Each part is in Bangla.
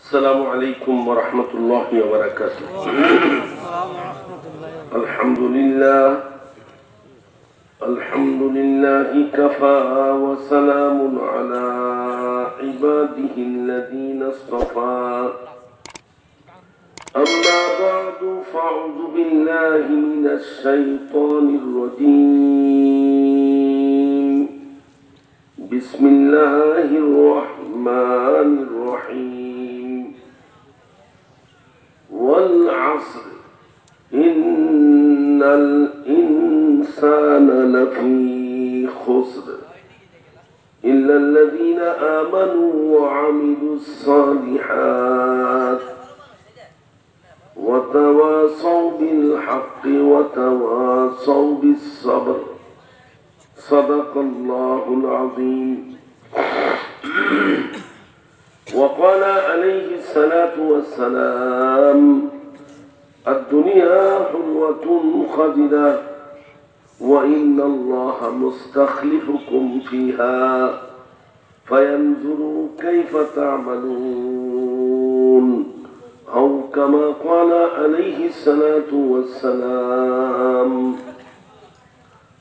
السلام عليكم ورحمة الله وبركاته. الحمد لله كفى وسلام على عباده الذين اصطفى. أما بعد فأعوذ بالله من الشيطان الرجيم. بسم الله الرحمن الرحيم. والعصر إن الإنسان لفي خسر إلا الذين آمنوا وعملوا الصالحات وتواصوا بالحق وتواصوا بالصبر. صدق الله العظيم. وقال عليه الصلاة والسلام: الدنيا حلوة خضرة وإن الله مستخلفكم فيها فينظر كيف تعملون، أو كما قال عليه الصلاة والسلام.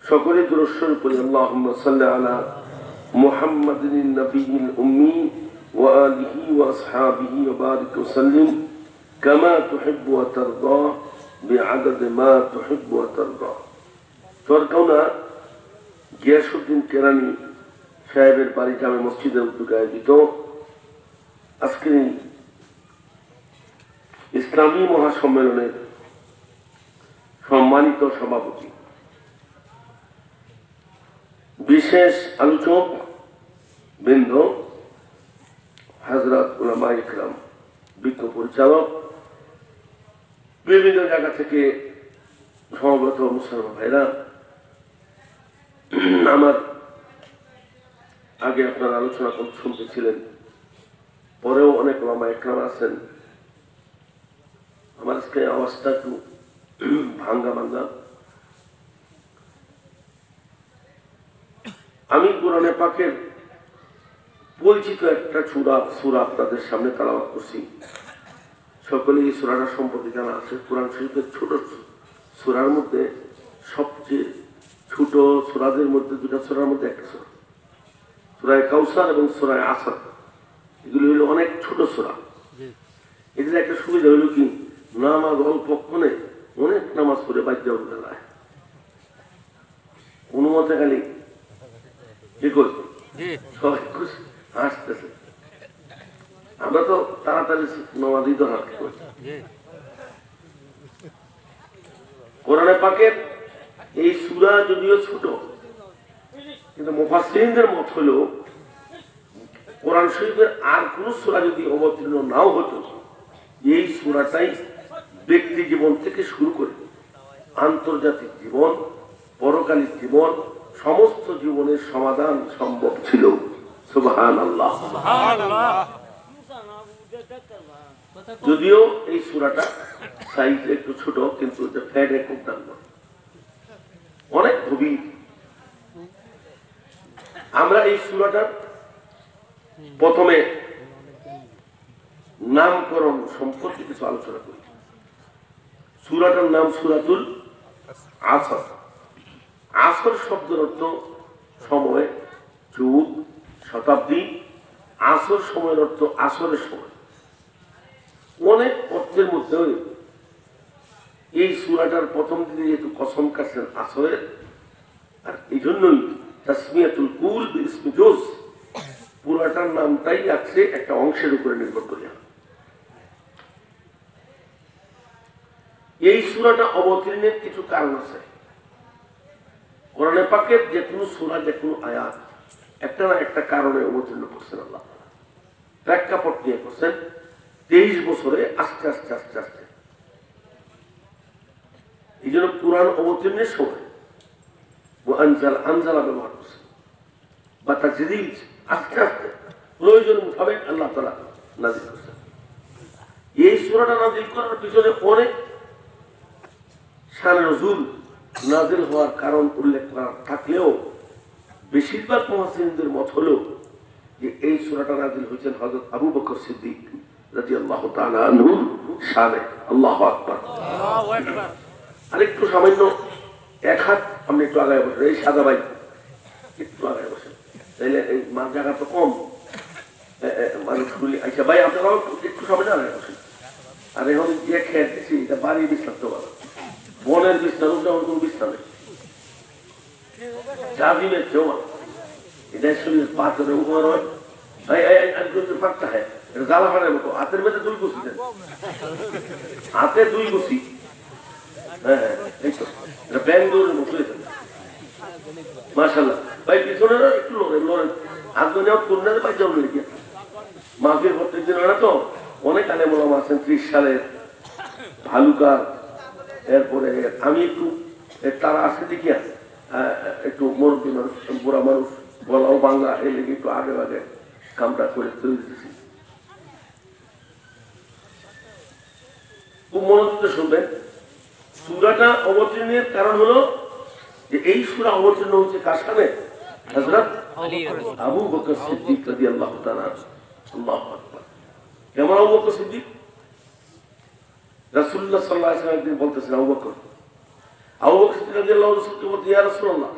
সকলে দুরূদ শরীফ পড়ি। আল্লাহুম্মা সাল্লি আলা মুহাম্মাদিন নবিয়্যিল উম্মি ওয়া আলিহি ওয়া আসহাবিহি ওয়া বারিক ওয়া সাল্লিম কামা তুহিব্বু ওয়া তারদা বিআদাদ মা তুহিব্বু ওয়া তারদা। সরকাউনা গিয়াসউদ্দিন কেরানি সাহেবের বাড়ি জামে মসজিদের উদ্যোগে আয়োজিত আজকের ইসলামী মহাসম্মেলনের সম্মানিত সভাপতি, বিশেষ আলোচক বৃন্দ, হযরত উলামায়ে ইকরাম, বিজ্ঞ পরিচালক, বিভিন্ন জায়গা থেকে সমবেত মুসলমান ভাইরা, আমার আগে আপনার আলোচনা শুনতেছিলেন, পরেও অনেক উলামায়ে ইকরাম আছেন। আমার আজকে আওয়াজটা একটু ভাঙ্গা ভাঙ্গা। আমি কোরআনে পাকের পরিচিত একটা সূরা আপনাদের সামনে তেলাওয়াত করছি। সকলে এই সূরাটা সম্পর্কে জানা আছে। কোরআন শরীফের ছোট সূরার মধ্যে সবচেয়ে ছোট সূরাদের মধ্যে দুটা সূরার মধ্যে একটা সূরা, সূরা কাউসার এবং সূরা আসর। এগুলি হলো অনেক ছোট সূরা। এদের একটা সুবিধা হলো কি, নামাজ অল্পক্ষণে অনেক নামাজ পড়ে বাধ্য বেলায় কোনো মতে খালি কি করছে সবাই হাসতেছে। আমরা তো তাড়াতাড়ি নামাজই তো হাত করছি। কোরআনে পাকের এই সূরা যদিও ছোট, কিন্তু মুফাসসিরিনদের মত হলো কোরআন শরীফের আর কোন সূরা যদি অবতীর্ণ নাও হতো, এই সূরাটাই ব্যক্তি জীবন থেকে শুরু করে আন্তর্জাতিক জীবন, পরকালীন জীবন, সমস্ত জীবনের সমাধান সম্ভব ছিল। সুবহানাল্লাহ। যদিও এই সূরাটা সাইজে একটু ছোট, কিন্তু ফ্যাটে খুব দাম অনেক গভীর। আমরা এই সূরাটার প্রথমে নামকরণ সম্পর্কে কিছু আলোচনা করি। সূরাটার নাম সূরাতুল আসর। আসর শব্দের অর্থ সময়, যুগ, শতাব্দী। আসর সময়ের অর্থ আসরের সময়। অনেক অর্থের মধ্যে এই সূরাটার প্রথম দিকে যেহেতু কসম কাছেন আসরের, আর এই জন্যই তাসমিয়াতুল কুল বিসমি জুজ, পুরাটার নামটাই আছে একটা অংশের উপরে নির্ভর করে। এই সূরাটা অবতীর্ণের কিছু কারণ আছে। কোরআনে পাকের যে কোনো সূরা, যে কোনো আয়াত একটা না একটা কারণে অবতীর্ণ করছেন আল্লাহ। প্রেক্ষাপট নিয়ে করছেন 23 বছরে আস্তে আস্তে আস্তে আস্তে। এই জন্য কোরআন অবতীর্ণের সময় আনজালা ব্যবহার করছেন, বা তাজদীদ আস্তে আস্তে প্রয়োজন মোতাবেক আল্লাহ তাআলা নাযিল করছেন। এই সূরাটা নাযিল করার পিছনে অনেক শান নজুল নাযিল হওয়ার কারণ উল্লেখ করা থাকলেও বেশিরভাগ মুফাসসিরদের মত হলো যে এই সূরাটা নাযিল হয়েছে হযরত আবু বকর সিদ্দিক রাদিয়াল্লাহু তাআলা আনহুর শানে। আল্লাহু আকবার। আরেকটু সামান্য এক হাত আপনি একটু আগায় বসেন, এই সাদা ভাই একটু আগায় বসেন, তাইলে এই মার জায়গা তো কম মানুষগুলি। আচ্ছা ভাই আপনারাও একটু সামনে আগায় বসেন। আর এখন যে খেয়ে দিচ্ছি এটা বাড়ির বিস্তার তো ভালো, বনের বিস্তার উঠলে আমার কোনো বিস্তার নেই, যা দিনের কেউ এটা শরীর পা করে উপর হয় ফাঁকটা হয়, এটা জ্বালা ফাটার মতো। হাতের মেঝে 2 গুছি দেন, হাতে 2 গুছি। হ্যাঁ হ্যাঁ এই তো এটা ব্যাঙ্গলোরের মতো মাশাআল্লাহ। ভাই পিছনে একটু লড়েন লড়েন, হাত ধরে করলে ভাই যাও লেগে মাফির প্রত্যেক দিন ওরা তো অনেক আলেম ওলামা আছেন 30 সালের ভালুকার। এরপরে আমি একটু তারা আসে দেখি একটু মুরব্বী মানুষ, বুড়া মানুষ, বলাও বাংলা, এর লেগে একটু আগে আগে কামটা করে তৈরি দিচ্ছি। খুব মনোযোগ শুনবেন। সূরাটা অবতীর্ণের কারণ হলো যে এই সূরা অবতীর্ণ হচ্ছে কার সামনে? হযরত আবু বকর সিদ্দিক রাদিয়াল্লাহু তাআলা। আল্লাহু আকবার। কেমন আবু বকর সিদ্দিক? রাসূলুল্লাহ সাল্লাল্লাহু আলাইহি ওয়াসাল্লাম একদিন বলতেছেন আবু বকর সিদ্দিক রাদিয়াল্লাহু তাআলা বলতে, ইয়া রাসূলুল্লাহ,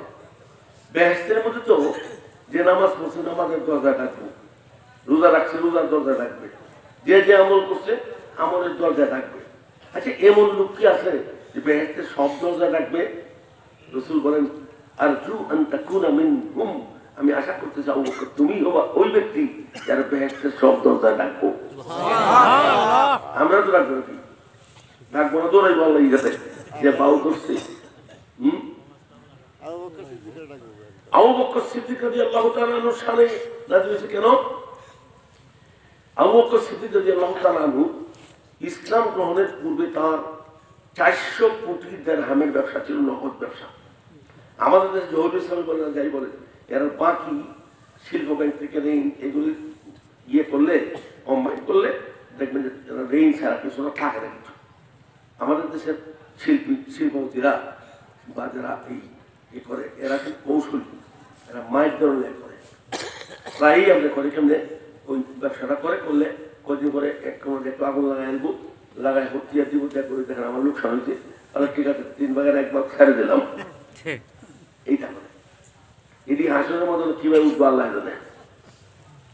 বেহেশতের মধ্যে তো যে নামাজ পড়ছে নামাজের দরজা ডাকবে, রোজা রাখছে রোজার দরজা ডাকবে, যে যে আমল করছে আমলের দরজা ডাকবে। আচ্ছা এমন লোক কি আছে যে বেহেশতের সব দরজা ডাকবে? রাসূল বলেন, আরজু আন তাকুনা মিনহুম, আমি আশা করতে চাই তুমি হবা ওই ব্যক্তি যারা বেহেশতের সব দরজা ডাকবো। আমরা তো ডাকবো নাকি? ডাকবো না, দৌড়াই বললাই যাতে যে বাউ করছে। আবু বকর সিদ্দিক রাদিয়াল্লাহু তাআলা আনহু শানে নাযিল হয়েছে কেন? আবু বকর সিদ্দিক রাদিয়াল্লাহু তাআলা আনহু ইসলাম গ্রহণের পূর্বে তার 400 কোটি দিরহামের ব্যবসা ছিল, নগদ ব্যবসা। আমাদের দেশে জহুরুল ইসলাম বলে যাই বলে এরা বাকি শিল্প ব্যাংক থেকে ঋণ এগুলি ইয়ে করলে কম্বাইন করলে দেখবেন যে ঋণ ছাড়া কিছু না থাকে না কিছু। আমাদের দেশের শিল্পপতিরা বা যারা এই করে এরা কিন্তু কৌশলী, এরা মায়ের ধরনের করে প্রায়ই আমরা করে কেমনে ওই ব্যবসাটা করলে কদিন পরে একটু আগুন লাগাই আনবো, লাগাই হতিয়ার দিব, করে দেখেন আমার লোকসান হয়েছে, তাহলে ঠিক আছে 3 ভাগের 1 ভাগ ছেড়ে দিলাম। এইটা মানে এটি হাসনের মতো কিভাবে উঠবো আল্লাহ জানে।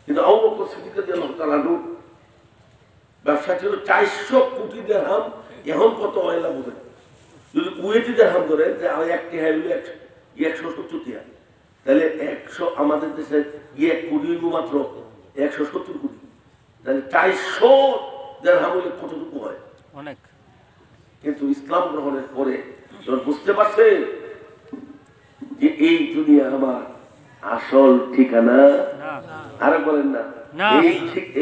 কিন্তু আবু বকর সিদ্দিক রাদিয়াল্লাহু তাআলা আনহু ব্যবসা ছিল 400 কোটি দিরহাম। এখন কত অয়লা বোঝেন, যদি কুয়েতি দিরহাম ধরেন যে আমি 1 টাকা হইল 170 টাকা, তাহলে 100 আমাদের দেশে 1 কোটি মাত্র 170 কোটি, তাহলে 400 দিরহাম হলে কতটুকু হয়? অনেক। কিন্তু ইসলাম গ্রহণের পরে যখন বুঝতে পারছেন যে এই দুনিয়া আমার আসল ঠিকানা, আরে বলেন না,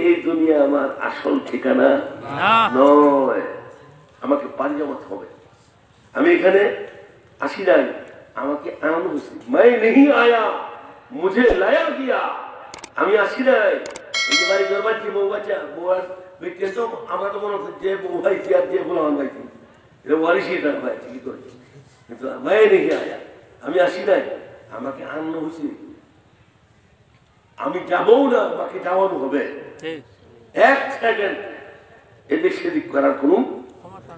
এই দুনিয়া আমার আসল ঠিকানা নয়, আমাকে পাড়ি জমাতে হবে। আমি এখানে আসি নাই, আমাকে আনানো হয়েছে। मैं नहीं आया मुझे लाया गया। আমি আসি নাই এই যে বাড়ি দরবার যে বউ বাচ্চা বউয়ার ব্যক্তি তো আমরা তো মনে হচ্ছে যে বউ ভাইছি আর যে বললাম ভাইছি এটা ওয়ারিসই তার ভাই কি করে, কিন্তু मैं नहीं आया, আমি আসি নাই, আমাকে আনানো হয়েছে। আমি যাবো না, আমাকে যাওয়ানো হবে। 1 সেকেন্ড এদিক সেদিক করার কোনো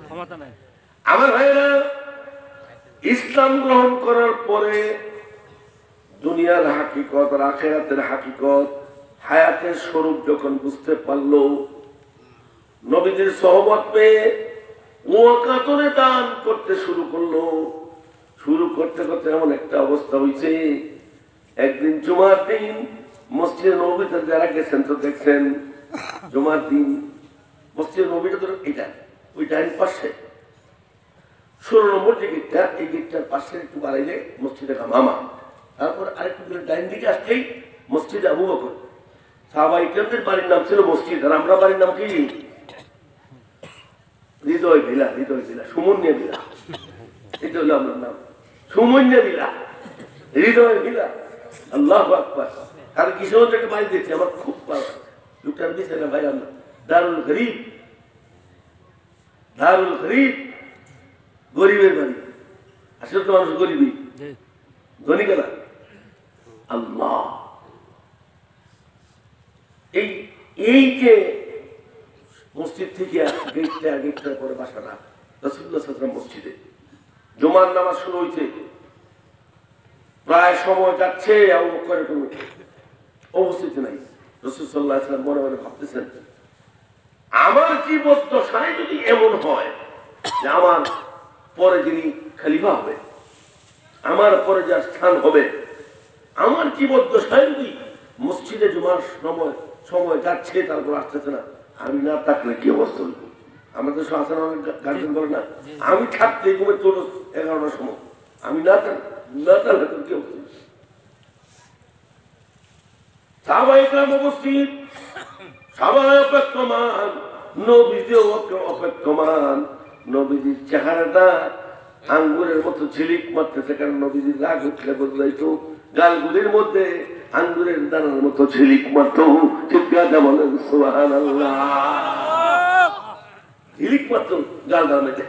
ক্ষমতা নাই। আমার ভাইরা ইসলাম গ্রহণ করার পরে দুনিয়ার হাকিকত আর আখিরাতের হাকিকত, হায়াতের স্বরূপ যখন বুঝতে পারলো, নবীদের সহবত পেয়ে ওয়াকাতরে দান করতে শুরু করলো। শুরু করতে করতে এমন একটা অবস্থা হয়েছে, একদিন জুমার দিন মসজিদে নববীতে যারা গেছেন তো দেখছেন, জুমার দিন মসজিদে নববীটা তো এটা ওই ডাইন পাশে 16 নম্বর যে গেটটা, এই গেটটার পাশে একটু বাড়াইলে মসজিদে হামামা, তারপর আরেকটু ডাইন দিকে আসলেই মসজিদে আবু বকর। সাহাবা ইকরামদের বাড়ির নাম ছিল মসজিদ, আর আমরা বাড়ির নাম কি? হৃদয় ভিলা, হৃদয় ভিলা, সুমন্যা ভিলা, এটা হলো আমার নাম, সুমন্যা ভিলা, হৃদয় ভিলা। আল্লাহু আকবার। আর কিশোর একটা বাড়ি দিচ্ছে আমার খুব ভালো, লোকটার দিচ্ছে না ভাই, আমরা দারুল গরিব, দারুল গরিব, গরিবের বাড়ি। আসলে তো মানুষ গরিবই, ধনী কেনা। আল্লাহ এই যে মসজিদ থেকে গেটটা পরে বাসাটা রাসূলুল্লাহ সাল্লাল্লাহু আলাইহি ওয়াসাল্লাম মসজিদে জুমার নামাজ শুরু হয়েছে, প্রায় সময় যাচ্ছে, আবু বকরের কোনো অবস্থিতি নাই। রাসূল সাল্লাল্লাহু আলাইহি ওয়াসাল্লাম মনে মনে ভাবতেছেন, আমার জীবদ্দশায় যদি এমন হয় যে আমার পরে যিনি খলিফা হবে, আমার পরে যার স্থান হবে, আমার জীবদ্দশায় যদি মসজিদে জুমার সময় যাচ্ছে তারপর আসতেছে না, আমি না থাকলে কি অবস্থা হইব? আমাদের শাসন গার্জেন বলে না, আমি থাকলে কমে চলো 11টার সময়, আমি না থাকলে কি অবস্থা? সবাই গ্রাম উপস্থিত, সবাই অপেক্ষমান, নবীজিও অপেক্ষমান। নবীজির চেহারাটা আঙ্গুরের মতো ঝিলিক মারতেছে, কারণ নবীজির রাগ উঠলে বদলাইতো গালগুলির মধ্যে আঙ্গুরের দানার মতো ঝিলিক মারত। চিৎকার বলেন সুবহানাল্লাহ। ঝিলিক মারত গাল দানাতে।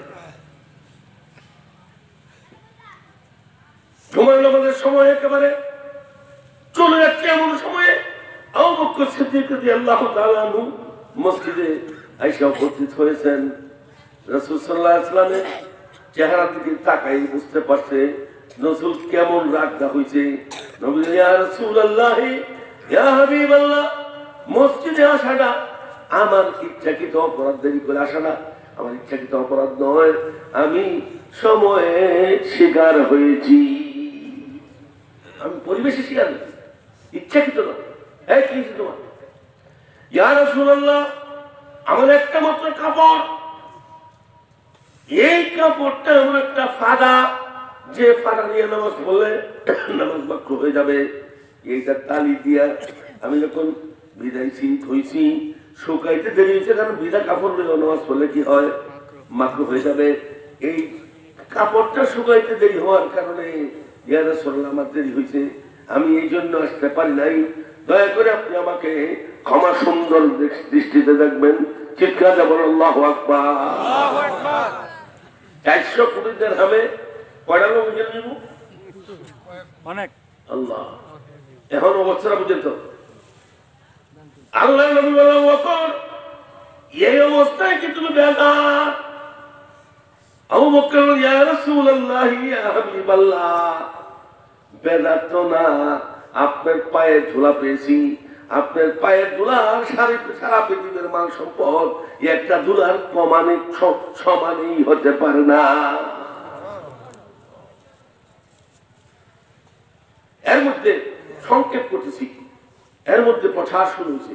সময় আমাদের সময় একেবারে চলে যাচ্ছে, এমন সময়ে আবু বকর সিদ্দিক রাদিয়াল্লাহু তাআলা আনহু মসজিদে আয়েশা উপস্থিত হয়েছেন। রাসূল সাল্লাল্লাহু আলাইহি ওয়াসাল্লামের চেহারার দিকে তাকাই বুঝতে পারছে রাসূল কেমন রাগটা হয়েছে। নবী ইয়া রাসূলুল্লাহ ইয়া হাবিবাল্লাহ, মসজিদে আসাটা আমার ইচ্ছাকৃত অপরাধ, দেরি করে আসাটা আমার ইচ্ছাকৃত অপরাধ নয়, আমি সময়ে শিকার হয়েছি, আমি পরিবেশে শিকার হয়েছি, ইচ্ছাকৃত নয়। এই কি তোমার? ইয়া রাসূলুল্লাহ, আমার একটা মাত্র কাপড়, এই কাপড়টা এমন একটা ফাঁদা, যে ফাঁদা নিয়ে নামাজ পড়লে নামাজ মাকরুহ হয়ে যাবে। এইটা তালি দিয়া আমি যখন ভিজাইছি, ধুইছি, শুকাইতে দেরি হয়েছে, কারণ ভিজা কাপড় নিয়ে নামাজ পড়লে কি হয়? মাকরুহ হয়ে যাবে। এই কাপড়টা শুকাইতে দেরি হওয়ার কারণে ইয়া রাসূলুল্লাহ আমার দেরি হয়েছে, আমি এই জন্য আসতে পারি নাই, দয়া করে আপনি আমাকে ক্ষমা সুন্দর দৃষ্টিতে দেখবেন। চিৎকার বলেন আল্লাহু আকবার। 400 কোটি দিরহামে কয়টা লোক বুঝে নিব? অনেক। আল্লাহ, এখন অবস্থাটা বুঝেন তো। আল্লাহ নবী বললেন, বকর, এই অবস্থায় কি তুমি বেদাত? আবু বকর বললেন, ইয়া রাসূলুল্লাহ ইয়া হাবিবাল্লাহ, বেদাত তো না, আপনার পায়ে ধুলা পেয়েছি, আপনার পায়ের ধুলার সারা পৃথিবীর মাল সম্পদ একটা ধুলার সমানই হতে পারে না। এর মধ্যে সংক্ষেপ করতেছি, এর মধ্যে প্রচার শুরু হয়েছে।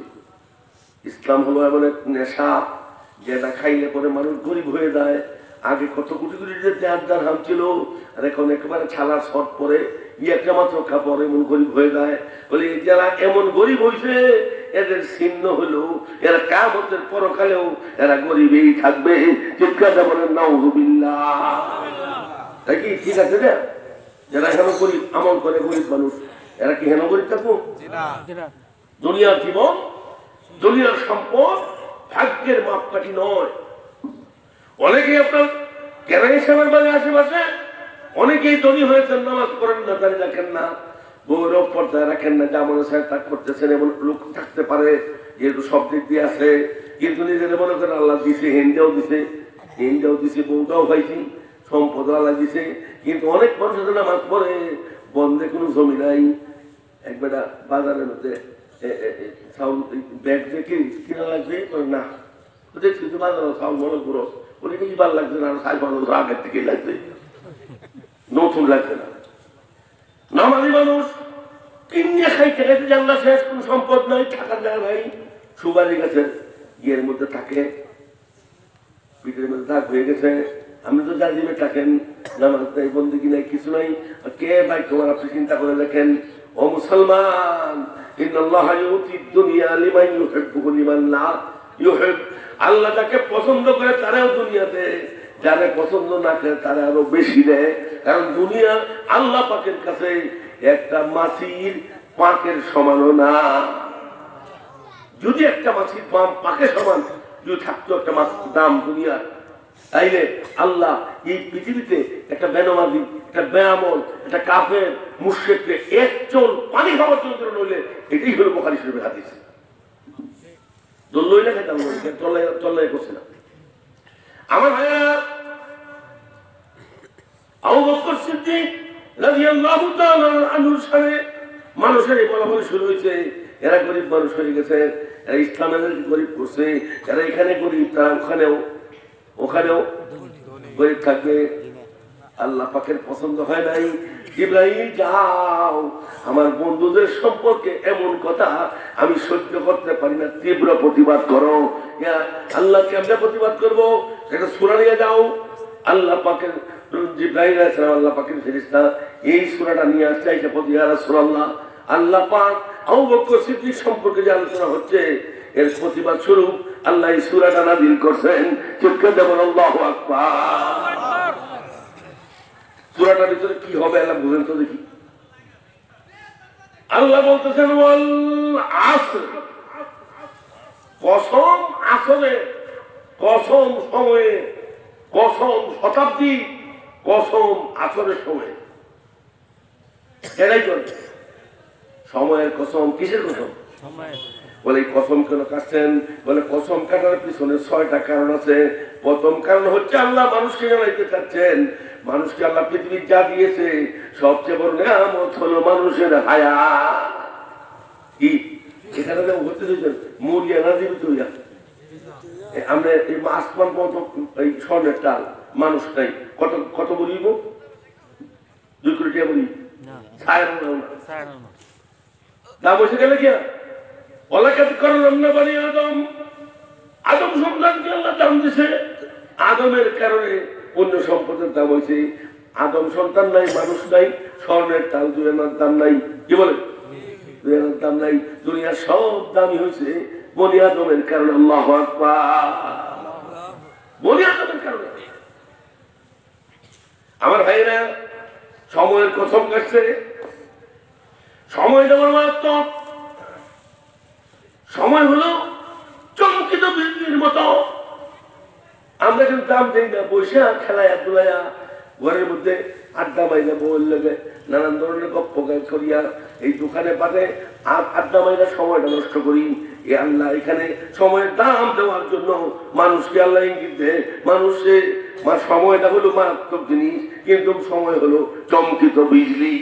ইসলাম হলো এমন এক নেশা, যেটা খাইলে পরে মানুষ গরিব হয়ে যায়। আগে কত কোটি কোটি দিরহাম ছিল, আর এখন একেবারে ছালার শর্ট পরে একটা মাত্র কাপড় এমন গরিব হয়ে যায়। বলে যারা এমন গরিব হয়েছে, এদের চিহ্ন হলো এরা কিয়ামতের পরকালেও এরা গরিবই থাকবে। চিৎকার বলেন নাউযুবিল্লাহ। তাই কি ঠিক আছে না? যারা হেন গরিব আমল করে গরিব মানুষ, এরা কি হেন গরিব থাকবো? দুনিয়ার জীবন, দুনিয়ার সম্পদ ভাগ্যের মাপকাঠি নয়। অনেকেই আপনার কেরানি সাহেবের বাড়ির আশেপাশে অনেকেই ধনী হয়েছেন, নামাজ পড়েন না, দাঁড়িয়ে রাখেন না, গৌরব পর্দায় রাখেন না, যেমন সাহেব তা করতেছেন, এমন লোক থাকতে পারে, যেহেতু সব দিক দিয়ে আছে, কিন্তু নিজেদের মনে করেন আল্লাহ দিছে, হিন্দাও দিছে, বউটাও পাইছি, সম্পদ আল্লাহ দিছে, কিন্তু অনেক মানুষ নামাজ পড়ে, বন্ধে কোনো জমি নাই। একবেলা বাজারের মধ্যে ব্যাগ দেখে কিনা লাগবে না, দেখছি বাজার চাউল মনে করো, ওটা কি বার লাগছে না, সাই মানুষ আগের থেকে লাগবে, নতুন লাগছে না। নামাজি মানুষ কিনে খাইতে খাইতে জানলা শেষ, কোন সম্পদ নাই, থাকার জায়গা নাই, সুবারি গাছের ইয়ের মধ্যে থাকে, পিঠের মধ্যে দাগ হয়ে গেছে। আপনি তো জাজিমে থাকেন, নামাজ নাই, বন্দেগী নাই, কিছু নাই, কে ভাই তোমার আপনি চিন্তা করে দেখেন। ও মুসলমান, ইন্নাল্লাহ ইউতিদ দুনিয়া লিমান ইউহিব্বু লিমান লা ইউহিব, আল্লাহ যাকে পছন্দ করে তারাও দুনিয়াতে, যারা পছন্দ না করে তারা আরো বেশি দেয়। কারণ দুনিয়া আল্লাহ পাকের কাছে একটা মাছির পাকের সমানও না। যদি একটা মাছির পাকের সমান যদি থাকতো একটা মাছের দাম দুনিয়ার, তাইলে আল্লাহ এই পৃথিবীতে একটা বেনামাজি, একটা বেআমল, একটা কাফের, মুশরিককে এক চোল পানি খাওয়ার জন্য নইলে, এটাই হলো বুখারী শরীফের হাদিস। দোল্লই না খেতাম চল্লাই করছে না। আমার ভাইয়া আবু বকর সিদ্দিক রাদিয়াল্লাহু তাআলা আনহুর সাথে মানুষের বলাবলি শুরু হয়েছে, এরা গরিব মানুষ হয়ে গেছে, এরা ইসলামের গরিব করছে, এরা এখানে গরিব, তারা ওখানেও গরিব থাকবে। আল্লাহ পাকের পছন্দ হয় নাই। ইব্রাহিম যাও, আমার বন্ধুদের সম্পর্কে এমন কথা আমি সহ্য করতে পারি না, তীব্র প্রতিবাদ করো। আল্লাহ কেমনে প্রতিবাদ করবো সেটা সূরা নিয়ে যাও। আল্লাহ পাকের জিবরাইল আলাইহিস সালাম আল্লাহ পাকের ফেরেশতা এই সূরাটা নিয়ে আসছে, এটা বলি ইয়া রাসূলুল্লাহ আল্লাহ পাক আবু বকর সিদ্দিক সম্পর্কে যে আলোচনা হচ্ছে এর প্রতিবাদ স্বরূপ আল্লাহ এই সূরাটা নাযিল করছেন। চিৎকার দেবেন আল্লাহু আকবার। সূরাটার ভিতরে কি হবে আল্লাহ বুঝেন তো দেখি। আল্লাহ বলতেছেন ওয়াল আসর, কসম আসরে, কসম সময়ে, কসম শতাব্দী, কসম আসরের সময়। এটাই চলছে সময়ের কসম। কিসের কসম? বলে কসম কেন কাটছেন? বলে কসম কাটার পিছনে 6টা কারণ আছে। প্রথম কারণ হচ্ছে আল্লাহ মানুষকে জানাইতে চাচ্ছেন, মানুষকে আল্লাহ পৃথিবীর যা দিয়েছে সবচেয়ে বড় নিয়ামত হলো মানুষের হায়া। কি এখানে হতে দিয়েছেন মরিয়া না জীবিত হইয়া আমরা এই আসমান মতো এই স্বর্ণের টাল মানুষ নাই। কত কত বলিব? 2 কোটি টাকা বলি দাম বসে গেলে কি আদম সন্তানকে আল্লাহ দাম দিছে। আদমের কারণে অন্য সম্পদের দাম হয়েছে। আদম সন্তান নাই, মানুষ নাই, স্বর্ণের তাল 2 আনার দাম নাই। কি বলে 2 আনার দাম নাই। দুনিয়ার সব দামই হয়েছে বনি আদমের কারণে। আল্লাহু আকবার। বনি আদমের কারণে। আমার ভাইরা সময়ের কসম কাটছে। সময় যেমন মারাত্মক, সময় হলো চমকিত বিজলির মতো। আমরা কিন্তু দাম দিই না, বৈশা খেলায় দুলাইয়া ঘরের মধ্যে আড্ডা মাইনা বল লাগে, নানান ধরনের গপ্প করিয়া এই দোকানে পাতে আড্ডা মাইনা সময়টা নষ্ট করি। এ আল্লাহ এখানে সময়ের দাম দেওয়ার জন্য মানুষকে আল্লাহ ইঙ্গিত দেয়। মানুষের সময়টা হলো মারাত্মক জিনিস, কিন্তু সময় হলো চমকিত বিজলি।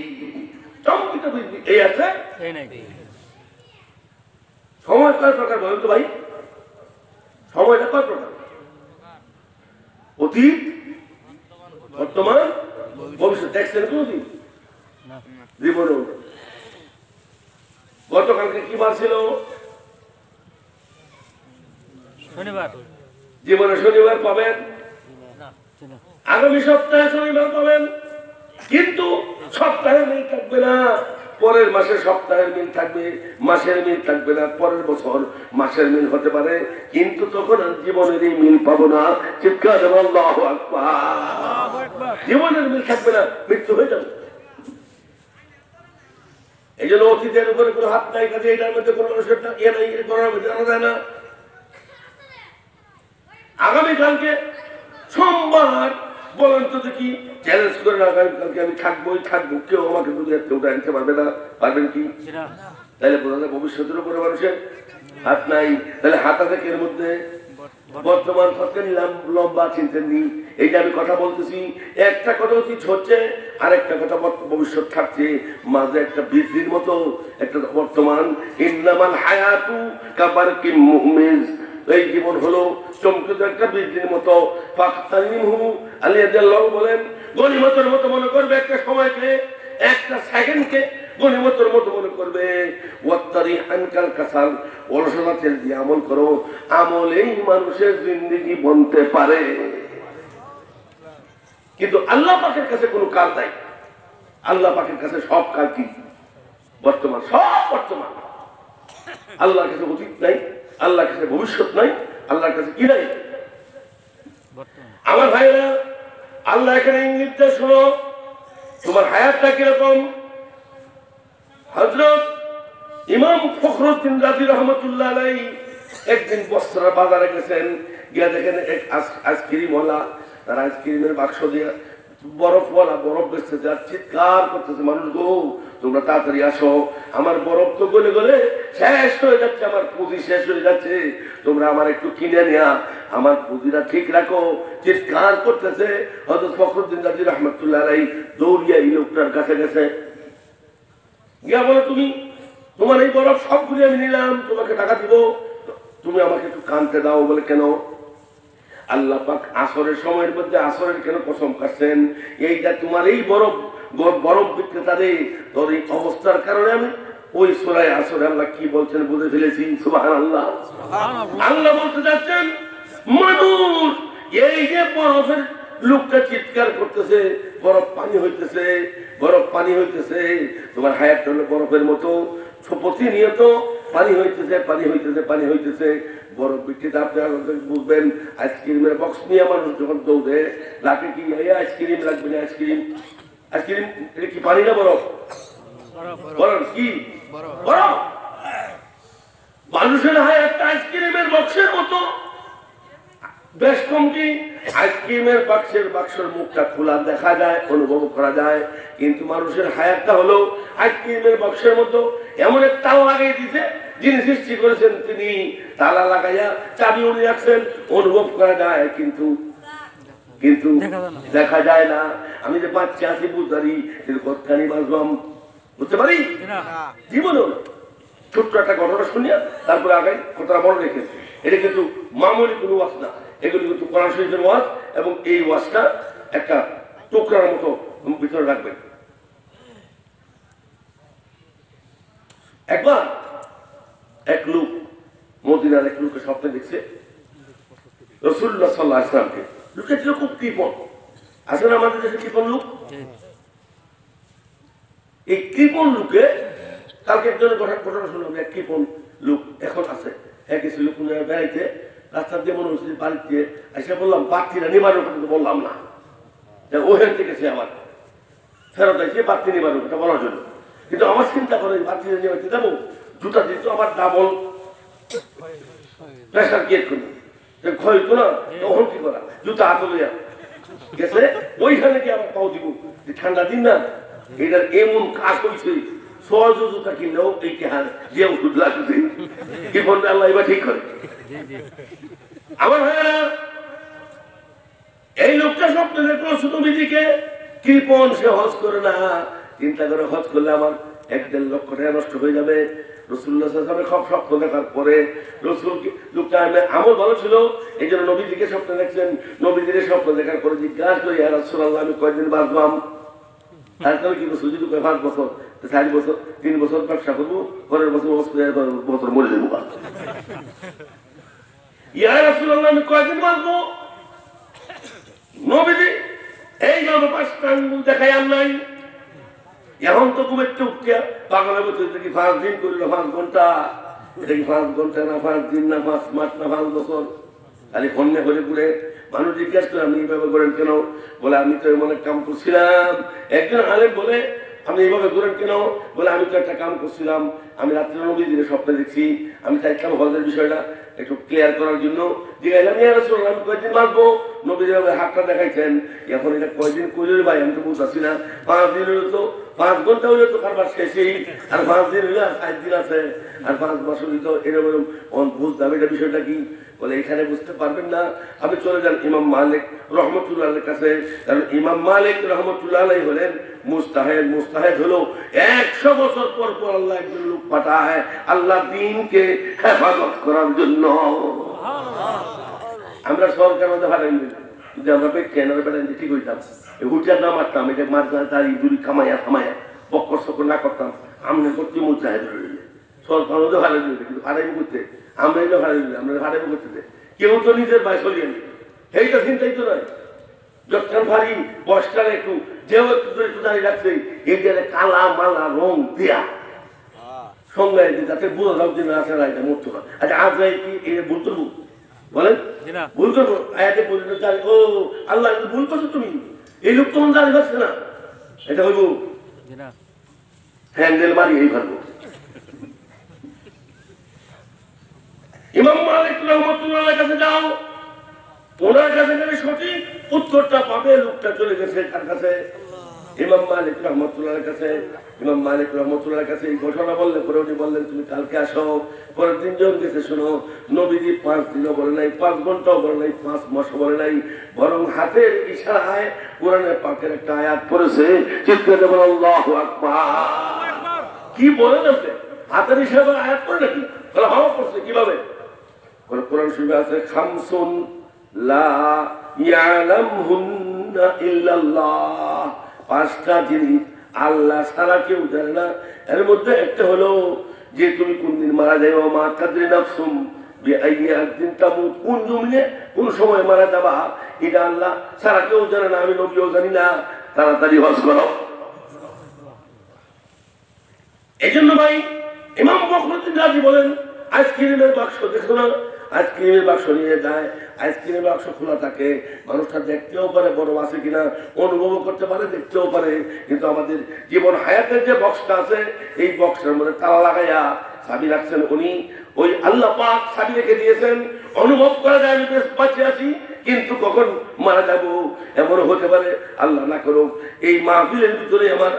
চমকিত বিজলি এই আছে। সময় কয় প্রকার বলেন তো ভাই? সময়টা কয় প্রকার? অতীত, বর্তমান, ভবিষ্যৎ। দেখছেন কোনদিন জীবনে? গতকালকে কি বার ছিল? শনিবার। জীবনে শনিবার পাবেন, আগামী সপ্তাহে শনিবার পাবেন, কিন্তু সপ্তাহে মিল থাকবে না। পরের মাসে সপ্তাহের মিল থাকবে, মাসের মিল থাকবে না। পরের বছর মাসের মিল হতে পারে, কিন্তু তখন আর জীবনের এই মিল পাবো না। চিৎকার দেব আল্লাহু আকবার। জীবনের মিল থাকবে না, মৃত্যু হয়ে যাবে। এই জন্য অতীতের উপরে কোনো হাত নাই, কাজে এটার মধ্যে কোনো জানা যায় না। আগামীকালকে সোমবার বলেন তো দেখি, চ্যালেঞ্জ করে আগামীকালকে আমি থাকবোই থাকবো, কেউ আমাকে দুধ হাতে উঠে আনতে পারবে না। পারবেন কি? তাহলে বোঝা যায় ভবিষ্যতের উপরে মানুষের হাত নাই। তাহলে হাত আছে এর মধ্যে বর্তমান সত্যি লম্বা চিন্তা নেই। এই যে আমি কথা বলতেছি, একটা কথা অতীত হচ্ছে, আর একটা কথা ভবিষ্যৎ থাকছে, মাঝে একটা বৃদ্ধির মতো একটা বর্তমান। ইন্নামাল হায়াতু কাবারকিম মুমিজ, এই জীবন হলো চমকিত একটা বৃদ্ধির মতো। ফাকতানিমহু আলী রাদিয়াল্লাহু বলেন, গনিমতের মতো মনে করবে একটা সময়কে, একটা সেকেন্ডকে গনিমতের মতো মনে করবে। ওয়াত্তারি আনকাল কাসাল, অলসতা ছেড়ে দিয়ে আমল করো। আমলেই মানুষের জিন্দেগি বনতে পারে। কিন্তু আল্লাহ পাকের কাছে কোনো কাজ নাই। আল্লাহ পাকের কাছে সব কাজ কি বর্তমান, সব বর্তমান। আল্লাহর কাছে অতীত নাই, আল্লাহর কাছে ভবিষ্যৎ নাই, আল্লাহর কাছে কি নাই? আমার ভাইরা, আল্লাহ এখানে ইঙ্গিত দেয়, শোনো তোমার হায়াতটা কিরকম। হযরত ইমাম ফখরুদ্দিন রাজি রহমতুল্লাহ আলাইহি একদিন বস্ত্রা বাজারে গেছেন, গিয়া দেখেন এক আইসক্রিম ওয়ালা, তার আইসক্রিমের বাক্স দিয়ে বরফওয়ালা বরফ বেচতেছে আর চিৎকার করতেছে, মানুষ গো তোমরা তাড়াতাড়ি আসো, আমার বরফ তো গলে গলে শেষ হয়ে যাচ্ছে, আমার পুঁজি শেষ হয়ে যাচ্ছে, তোমরা আমার একটু কিনে নেয়া, আমার পুঁজিটা ঠিক রাখো। চিৎকার করতেছে। হযরত ফখরুদ্দিন রাজি রহমতুল্লাহ আলাইহি দৌড়িয়া এই লোকটার কাছে গেছে, গিয়া বলে তুমি তোমার এই বরফ সবগুলি আমি নিলাম, তোমাকে টাকা দিব, তুমি আমাকে একটু কানতে দাও। বলে কেন? আল্লাহ পাক আসরের সময়ের মধ্যে আসরের কেন কসম কাটছেন? এইটা তোমার এই বরফ বরফ বিক্রেতারে তোর এই অবস্থার কারণে আমি ওই সূরা আসরে আল্লাহ কি বলছেন বুঝে ফেলেছি। সুবহানাল্লাহ। আল্লাহ বলতে যাচ্ছেন মানুষ এই যে বরফের লোকটা চিৎকার করতেছে, বরফ পানি হইতেছে, বরফ পানি হইতেছে, তোমার হায়াত হলো বরফের মতো প্রতিনিয়ত পানি হইতেছে, পানি হইতেছে, পানি হইতেছে। বরফ বিক্রেতা আপনারা বুঝবেন, আইসক্রিমের বক্স নিয়ে মানুষ যখন দৌড়ে লাগে কি আইসক্রিম লাগবে না, আইসক্রিম আইসক্রিম এটা কি পানি না বরফ? বরফ কি বরফ? মানুষের হায়াত আইসক্রিমের বক্সের মতো। বেশ কম কি আইসক্রিমের বাক্সের মুখটা খোলা দেখা যায়, অনুভব করা যায়, কিন্তু মানুষের হায়াতটা হলো আইসক্রিমের বাক্সের মতো। এমন এক তালা লাগিয়ে দিতে, যিনি সৃষ্টি করেছেন তিনি তালা লাগাইয়া চাবি উড়ে রাখছেন, অনুভব করা যায় কিন্তু কিন্তু দেখা যায় না। আমি যে বাচ্চা আছি বুঝতে পারি, কিন্তু কতখানি বাঁচবাম বুঝতে পারি জীবনও। ছোট্ট একটা ঘটনা শুনিয়া তারপরে আগে কথাটা মনে রেখেছে, এটা কিন্তু মামুলি কোনো ওয়াজ না, এগুলি কিন্তু কোরআন শরীফের ওয়াজ, এবং এই ওয়াজটা একটা টুকরার মতো ভিতরে রাখবেন। একবার এক লোক মদিনার এক লোকের স্বপ্নে দেখছে রাসূলুল্লাহ সাল্লাল্লাহু আলাইহি ওয়াসাল্লামকে। লোকটা ছিল খুব কৃপণ। আসলে আমাদের দেশে কৃপণ লোক, এই কৃপণ লোকে কালকে একজনের ঘটনা শুনলাম, এক কৃপণ লোক এখন আছে, এক কিছু লোক বেড়াইতে রাস্তার দিয়ে মনে হচ্ছে বাড়িতে এসে বললাম বাড়তিরা নিবারণ করতে, বললাম না ওহেন থেকে সে আমার ফেরত আসছে বাড়তি নিবারণ করতে বলার জন্য। কিন্তু আমার চিন্তা করে বাড়তিরা নিবাইতে যাবো, জুতা দিত আমার ডাবল প্রেশার গিয়ে করবো, ক্ষয় হইতো না, তখন কি করা, জুতা হাতে লইয়া গেছে ওইখানে গিয়ে আমার পাও দিব। ঠান্ডা দিন না, এটার এমন কাজ হয়েছে, সহজ জুতা কিনলেও এই হার যে ওষুধ লাগছে কি বলতে আল্লাহ এবার ঠিক করে। আমার ভাইয়েরা, এই লোকটা স্বপ্ন দেখলো শুধু বিধিকে কৃপণ, সে হজ করে না, চিন্তা করে হজ করলে আমার 1-1.5 লক্ষ টাকা নষ্ট হয়ে যাবে। রাসূলুল্লাহ সাল্লাল্লাহু আলাইহি ওয়াসাল্লাম সব স্বপ্ন দেখার পরে রাসূলকে লোকটা আমল ভালো ছিল, এই জন্য নবীজিকে স্বপ্ন দেখছেন। নবীজিকে স্বপ্ন দেখার পরে জিজ্ঞাসা করি, ইয়া রাসূলুল্লাহ আমি কয়দিন বাঁচবাম? তারপরে কি বলছো, যদি 5 বছর 4 বছর 3 বছর ব্যবসা করবো, পরের বছর বছর মরে যাবো। ইয়া রাসূলুল্লাহ আমি কয়দিন বাঁচবো? নবীজি এইভাবে 5টা আঙ্গুল দেখাই আর নাই। এখন তো খুব একটু উঠিয়া পাগলের মতো, এটা কি 5 দিন করলো 5 ঘন্টা, এটা কি 5 ঘন্টা না 5 দিন না 5 মাস না 5 বছর, খালি ফোনে করে ঘুরে। মানুষ জিজ্ঞাসা করে আপনি এইভাবে করেন কেন? বলে আমি তো এমন এক কাম করছিলাম। একজন আলেম বলে আপনি এইভাবে করেন কেন? বলে আমি তো একটা কাম করছিলাম, আমি রাত্রে নবীজির স্বপ্নে দেখছি, আমি চাইছিলাম হজের বিষয়টা একটু ক্লিয়ার করার জন্য জিজ্ঞাসা, আমি কয়েকদিন বাঁচবো? নবীজি হাতটা দেখাইছেন, এখন এটা কয়দিন করলে ভাই আমি তো বুঝতেছি না। 5 দিন হইলে তো 5 ঘন্টা হইলে তো কারবার শেষেই, আর 5 দিন হইলে আর 7 দিন আছে, আর 5 বছর হইলে তো এরকম বুঝতে হবে। এটা বিষয়টা কি? বলে এখানে বুঝতে পারবেন না, আপনি চলে যান ইমাম মালিক রহমতুল্লাহ আলাইহির কাছে। কারণ ইমাম মালিক রহমতুল্লাহ আলাইহি হলেন মুস্তাহিদ। মুস্তাহিদ হলো 100 বছর পর পর আল্লাহ একজন লোক পাঠায় আল্লাহ দ্বীনকে হেফাজত করার জন্য। আমরা সরকার মধ্যে হারাই যদি আমরা পেট্রেনার বেড়াই ঠিক হইতাম, হুটার না মারতাম, এটা মারতাম তারি দূরি খামাইয়া খামাইয়া বক্কর সকর না করতাম, আমরা করতে মুজাহিদ রইলে সরকার মধ্যে হারাই দিলে, কিন্তু হারাইব করতে আমরা এলে হারাই দিলে, আমরা হারাইব করতে কেউ তো নিজের বাই চলিয়ে নি, এইটা চিন্তাই তো নয়। যখন ভারী বয়সটার একটু যেও একটু দাঁড়িয়ে রাখছে, এই যে কালা মালা রং দেয়া সঙ্গে যাতে বোঝা যাও যে না আসে না, এটা মরতো না। আচ্ছা আজ কি এটা ভুল করবো? বলেন ভুল করবো? আয়াতে পর্যন্ত ও আল্লাহ ভুল করছো তুমি, এই লোক তখন জানি পাচ্ছে না, এটা হইব হ্যান্ডেল মারি এই ভাববো। ইমাম মালিক রহমতুল্লাহ কাছে যাও, ওনার কাছে গেলে সঠিক উত্তরটা পাবে। লোকটা চলে গেছে কার কাছে? ইমাম মালিক রহমতুল্লাহর কাছে। ইমাম মালিক রহমতুল্লাহর কাছে এই ঘটনা বললে পরে উনি বললেন তুমি কালকে আসো। পরের দিন যখন গেছে, শোনো, নবীজি 5 দিনও বলে নাই, 5 ঘন্টাও বলে নাই, 5 মাসও বলে নাই, বরং হাতের ইশারায় কোরআনের পাকের একটা আয়াত পড়েছে। চিৎকারে বলো আল্লাহু আকবার। কি বলেন আপনি? হাতের ইশারায় আয়াত পড়ে নাকি? বলে হাওয়া পড়ছে। কিভাবে? বলে কোরআন শরীফে আছে খামসুন লা ইয়ালামহুন্না ইল্লাল্লাহ। 5টা জিনিস আল্লাহ ছাড়া কেউ জানে না। এর মধ্যে একটা হলো যে তুমি কোন দিন মারা যাবে, মা তাদরি নাফসুম বিআইয়িন তামুত, কোন জমিনে কোন সময় মারা যাবা এটা আল্লাহ ছাড়া কেউ জানে না, আমি নবীও জানি না। তাড়াতাড়ি হজ করো। এই জন্য ভাই ইমাম ফখরুদ্দিন রাজি বলেন আইসক্রিমের বাক্স দেখো না, আইসক্রিমের বাক্স নিয়ে যায়, আইসক্রিমের বাক্স খোলা থাকে, মানুষটা দেখতেও পারে বড় আছে কিনা, অনুভব করতে পারে, দেখতেও পারে। কিন্তু আমাদের জীবন হায়াতের যে বক্সটা আছে, এই বক্সের মধ্যে তালা লাগাইয়া চাবি রাখছেন উনি। ওই আল্লাহ পাক চাবি রেখে দিয়েছেন। অনুভব করা যায় আমি বেশ বাঁচে আছি, কিন্তু কখন মারা যাব এমন হতে পারে, আল্লাহ না করুক, এই মাহফিলের ভিতরে আমার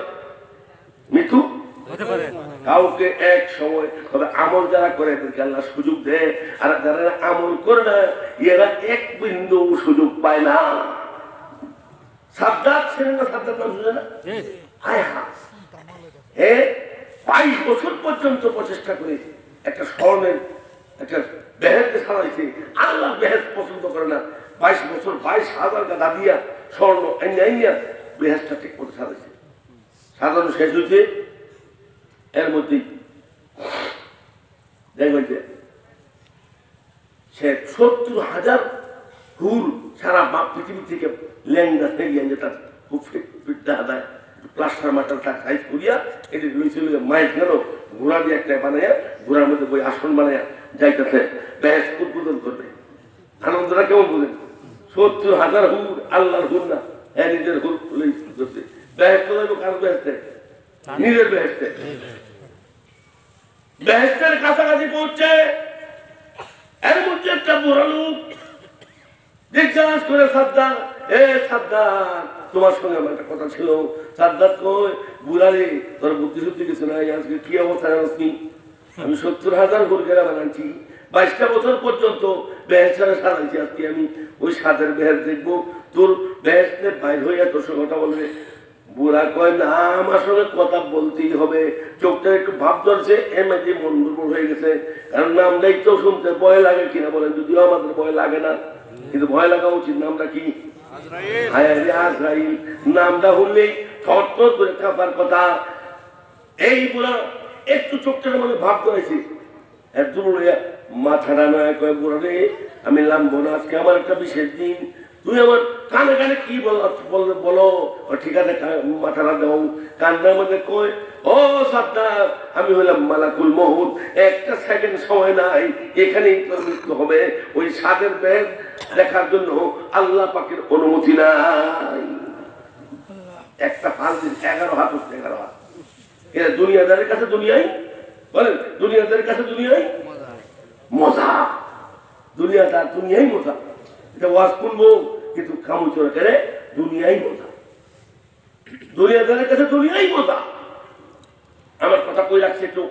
মৃত্যু হতে পারে। কাউকে এক সময়, তবে আমল যারা করে এদেরকে আল্লাহ সুযোগ দেয়, আর যারা আমল করে না এরা এক বিন্দু সুযোগ পায় না। সাদ্দাত ছিলেন না? সাদ্দাত নাম শুনে না? 22 বছর পর্যন্ত প্রচেষ্টা করে একটা স্বর্ণের একটা বেহেস্তে সাজাইছে। আল্লাহ বেহেস্ত পছন্দ করে না। 22 বছর 22,000 টাকা দিয়া স্বর্ণ আইনা বেহেস্তটা ঠিক মতো সাজাইছে। সাজানো শেষ হয়েছে, এর মধ্যেই দেখবেন যে সে 70,000 হুর সারা পৃথিবী থেকে ল্যাংদা ফেরিয়া, যেটা খুব ফিট দেখা যায়, প্লাস্টার মাটার সাইজ করিয়া এটি রয়েছিল মাইক গেল ঘোড়া দিয়ে একটা বানাইয়া, ঘোড়ার মধ্যে বই আসন বানাইয়া যাইতেছে ব্যাস উদ্বোধন করবে। আনন্দটা কেমন বলেন? 70,000 হুর, আল্লাহর হুর না, হ্যাঁ নিজের হুর করছে। ব্যাস তো কারো ব্যাসতে নিজের বেহেশতে, বেহেশতের কাছাকাছি পৌঁছে। এর মধ্যে একটা বুড়া লোক জিজ্ঞাসা করে, সাদ্দাত, সাদ্দাত, তোমার সঙ্গে আমার একটা কথা ছিল। সাদ্দাত কই, বুড়ারে তোর বুদ্ধি শুদ্ধি কিছু নাই, আজকে কি অবস্থায় আছি? আমি 70,000 হুর গেরা বানাচ্ছি, 22টা বছর পর্যন্ত বেহেশতে সাজাইছি, আজকে আমি ওই সাদের বেহেশ দেখবো, তোর বেহেশতে বাইর হইয়া তোর সঙ্গে কথা বলবে। বুড়া কয় না, আমার সঙ্গে কথা বলতেই হবে। চোখটা একটু ভাব ধরছে, এমনি মন দুর্বল হয়ে গেছে। কারণ নামটাই তো শুনতে ভয় লাগে কিনা বলেন? যদিও আমাদের ভয় লাগে না, কিন্তু ভয় লাগা উচিত। নামটা কি? আজরাইল। নামটা শুনলেই থরথর করে কাঁপার কথা। এই বুড়া একটু চোখটার মধ্যে ভাব ধরেছে, একদম মাথাটা নয়, কয় বুড়া রে আমি নামবো না, আজকে আমার একটা বিশেষ দিন, তুই আমার কানে কানে কি বলো। ঠিক আছে, মাথাটা দাও। কান্নার মধ্যে কয়, ও সাদ্দাত, আমি হইলাম মালাকুল মউত, একটা সেকেন্ড সময় নাই, এখানেই তোর মৃত্যু হবে। ওই সাদের বেদ দেখার জন্য আল্লাহ পাকের অনুমতি নাই। একটা হাত দিন 11 হাত হচ্ছে, 11 হাত। এরা দুনিয়াদারের কাছে দুনিয়াই, বলেন দুনিয়াদারের কাছে দুনিয়াই মজা, দুনিয়াদার দুনিয়াই মজা। এটা ওয়াজ শুনবো, কিন্তু কামুচোরা করে দুনিয়াই মজা, দুনিয়াদারের কাছে দুনিয়াই মজা। আমার কথা কই রাখছে একটু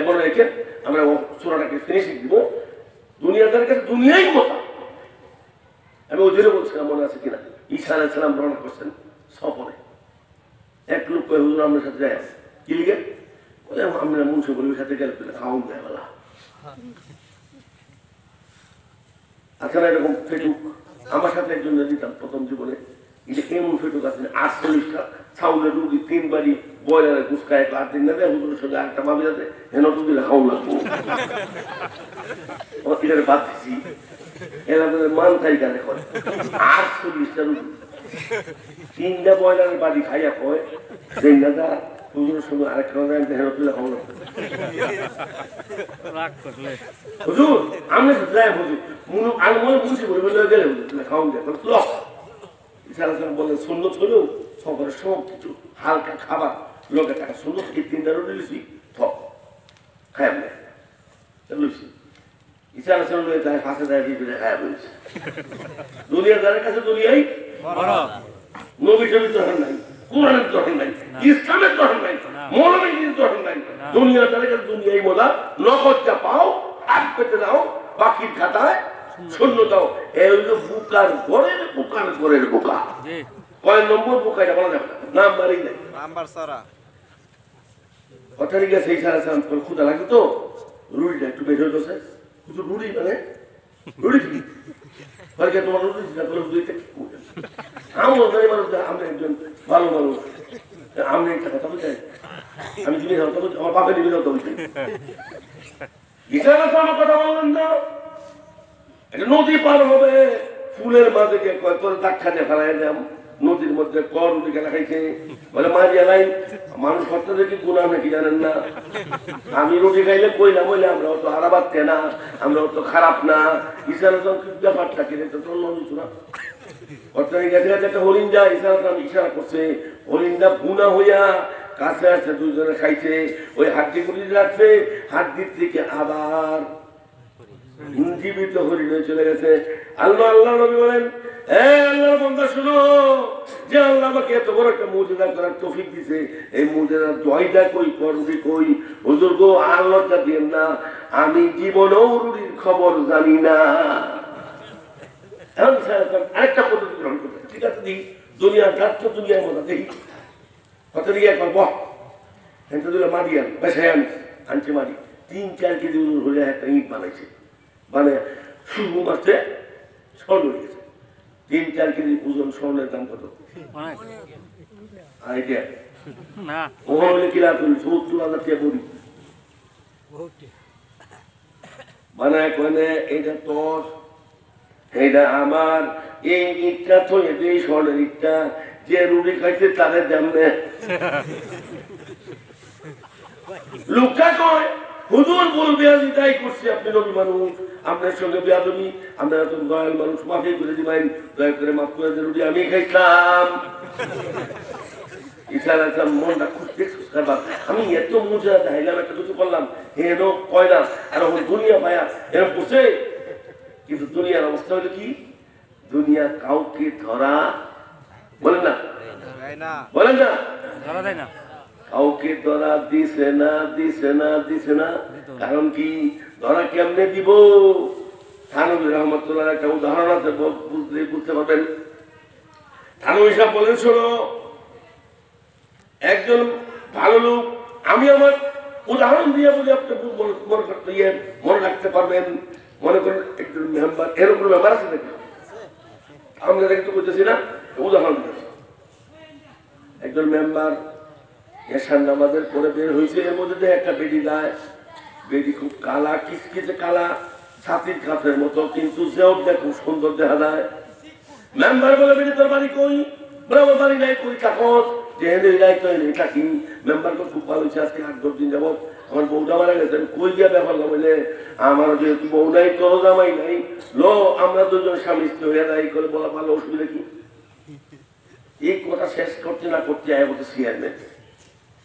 মনে রেখে, আমরা সূরাটাকে ফিনিশিং দিব। দুনিয়াদারের কাছে দুনিয়াই মজা। আমি ওদেরও বলছিলাম, মনে আছে কিনা, ঈসা আলাইহিস সালাম রওনা করছেন সফরে। এক লোক কয়, হুজুর আমার সাথে যায়, কি লিখে? আমরা মুন্সি বলির সাথে গেলে খাওয়ান যায় বলা। আচ্ছা, এরকম ফেটুক আমার সাথে একজন দিতাম প্রথম জীবনে, এমন ফেটুক আছে 48টা চাউলের রুগী, 3 বাড়ি বয়লারের গুসকায় 8 দিন নেবে, হুজুরের সঙ্গে একটা ভাবি আছে হেন তো দিলে খাওয়া লাগবো। এটাকে বাদ দিচ্ছি, এরা মান খাই কানে করে 48টা রুগী, 3টা বয়লারের বাড়ি খাইয়া কয় সেই দাদা হুজুরের সঙ্গে আরেকটা হেন তুলে খাওয়া লাগবো। হুজুর আমি যাই, হুজুর আমি মনে বুঝছি বলে গেলে খাওয়া যায় বললেন, সুন্দর হলেও সকালে সব কিছু হালকা খাবার, লোকের টাকা সুন্দর, এই 3টা রুটি লিছি থক খাই লইছি। ইসার সঙ্গে তাই ফাঁসে দেয় দিয়ে খায়া বলছে দুনিয়াদারের কাছে দুনিয়াই নবী টবীর দরকার নাই, কোরআনের দরকার নাই, ইসলামের দরকার নাই, মৌলবীর দরকার নাই। দুনিয়াদারের কাছে দুনিয়াই মোলা, নগদ যা পাও হাত পেতে দাও, বাকির খাতায় শূন্য দাও। এই হলো বুকার ঘরের বোকা। কয় নম্বর বোকা এটা বলা যাবে না, নাম্বারই নাই, নাম্বার সারা কথা ঠিক আছে। এই সারা ক্ষুদা লাগে তো রুটিটা একটু বের হয়ে গেছে, শুধু রুটি মানে রুটি কি তোমার রুটি রুটিটা কি করবেন? আমরা একজন ভালো মানুষ, আমি একটা কথা বলতে আমি দিনে কথা বলছি, আমার বাপের দিনে কথা বলছি। আমার কথা বললেন না, একটা নদী পার হবে, ফুলের মাঝে দাক্ষা দিয়ে ফেলাই দাম, নদীর মধ্যে কর রুটি খেলা খাইছে বলে মারিয়া নাই। মানুষ কত দেখি গুণা নাকি জানেন না? আমি রুটি খাইলে কইলাম বলে আমরা অত হারাবাদ না, আমরা অত খারাপ না। ইসলাম ব্যাপারটা কিনে তো কিছু না। অর্থাৎ গেছে গেছে একটা হরিণা ইসলাম ইশারা করছে, হরিণা গুণা হইয়া কাছে আসছে, দুজনে খাইছে, ওই হাড্ডি গুলি রাখছে, হাড্ডির থেকে আবার জীবিত হরিণ হয়ে চলে গেছে। আল্লাহ আল্লাহ নবী বলেন, আল্লাহর বান্দা শুনো, যে আল্লাহ আমাকে এত বড় একটা মুজিজা করার তৌফিক দিয়েছে, এই মুজিজা জয়দা কই করবি কই হুজুর গো, আল্লাহটা দিয়েন না, আমি জীবনেও রুটির খবর জানি না। আরেকটা পদ্ধতি গ্রহণ করতে, ঠিক আছে দিই দুনিয়ার যাচ্ছ দুনিয়ার মতো দেখি কত দিকে একবার বহ এটা দিলে মারিয়া বেসায় আনছে মারি 3-4 কেজি হলে একটা ইট বানাইছে, মানে শুরু মাসে স্বর্ণ হয়ে গেছে। 3-4 কেজি ওজন স্বর্ণের দাম কত? আইডিয়া ওখানে কিনা করি 70,000 টাকা বলি বানায় কনে এইটা তোর এইটা আমার, এই ইটটা থয়ে এই স্বর্ণের ইটটা যে রুটি খাইছে তাদের জানবে। লোকটা কয় হুজুর বলবে আমি তাই করছি, আপনি নবী মানুষ, আপনার সঙ্গে বেয়াদবি, আপনারা তো দয়াল মানুষ, মাফি করে দিবেন, দয়া করে মাফ করে দেন, রুটি আমি খাইতাম। মনটা খুব দেখছিস কারবার, আমি এত মজা দেখাইলাম, একটা কিছু করলাম, হেন কয় না, আর এখন দুনিয়া পায়া এরকম করছে। কিন্তু দুনিয়ার অবস্থা হলো কি, দুনিয়া কাউকে ধরা বলেন না, বলেন না, কাউকে ধরা দিছে না, দিছে না, দিছে না। কারণ কি, ধরা কেমনে দিব? থানবী রহমতুল্লাহ একটা উদাহরণ আছে, বুঝতে পারবেন। থানবী সাহেব বলেন, শোনো, একজন ভালো লোক, আমি আমার উদাহরণ দিয়ে বলি, আপনি মনে রাখতে পারবেন। মনে করেন একজন মেম্বার, এরকম মেম্বার আছে নাকি? আমরা একটু বুঝতেছি না, উদাহরণ দিয়েছি। একজন মেম্বার এশার নামাজের পরে বের হয়েছে, এর মধ্যে একটা বেডি দেয়, বেডি খুব কালা, কিচকিচে কালা, ছাতির কাঠের মতো, কিন্তু সেও খুব সুন্দর দেখা যায়। মেম্বার বলে, বেডি তোর বাড়ি কই? আমার বাড়ি নাই, কই কাগজ যেহেতু থাকি। মেম্বারকে খুব ভালো হয়েছে, আজকে 8-10 দিন যাবত আমার বউটা মারা গেছে, কই গিয়া ব্যাপার বলে, আমার যেহেতু বউ নাই, তোর জামাই নাই, লো আমরা দুজন স্বামী স্ত্রী হয়ে যাই করে বলা ভালো, অসুবিধা কি? এই কথা শেষ করতে না করতে আয় বলতে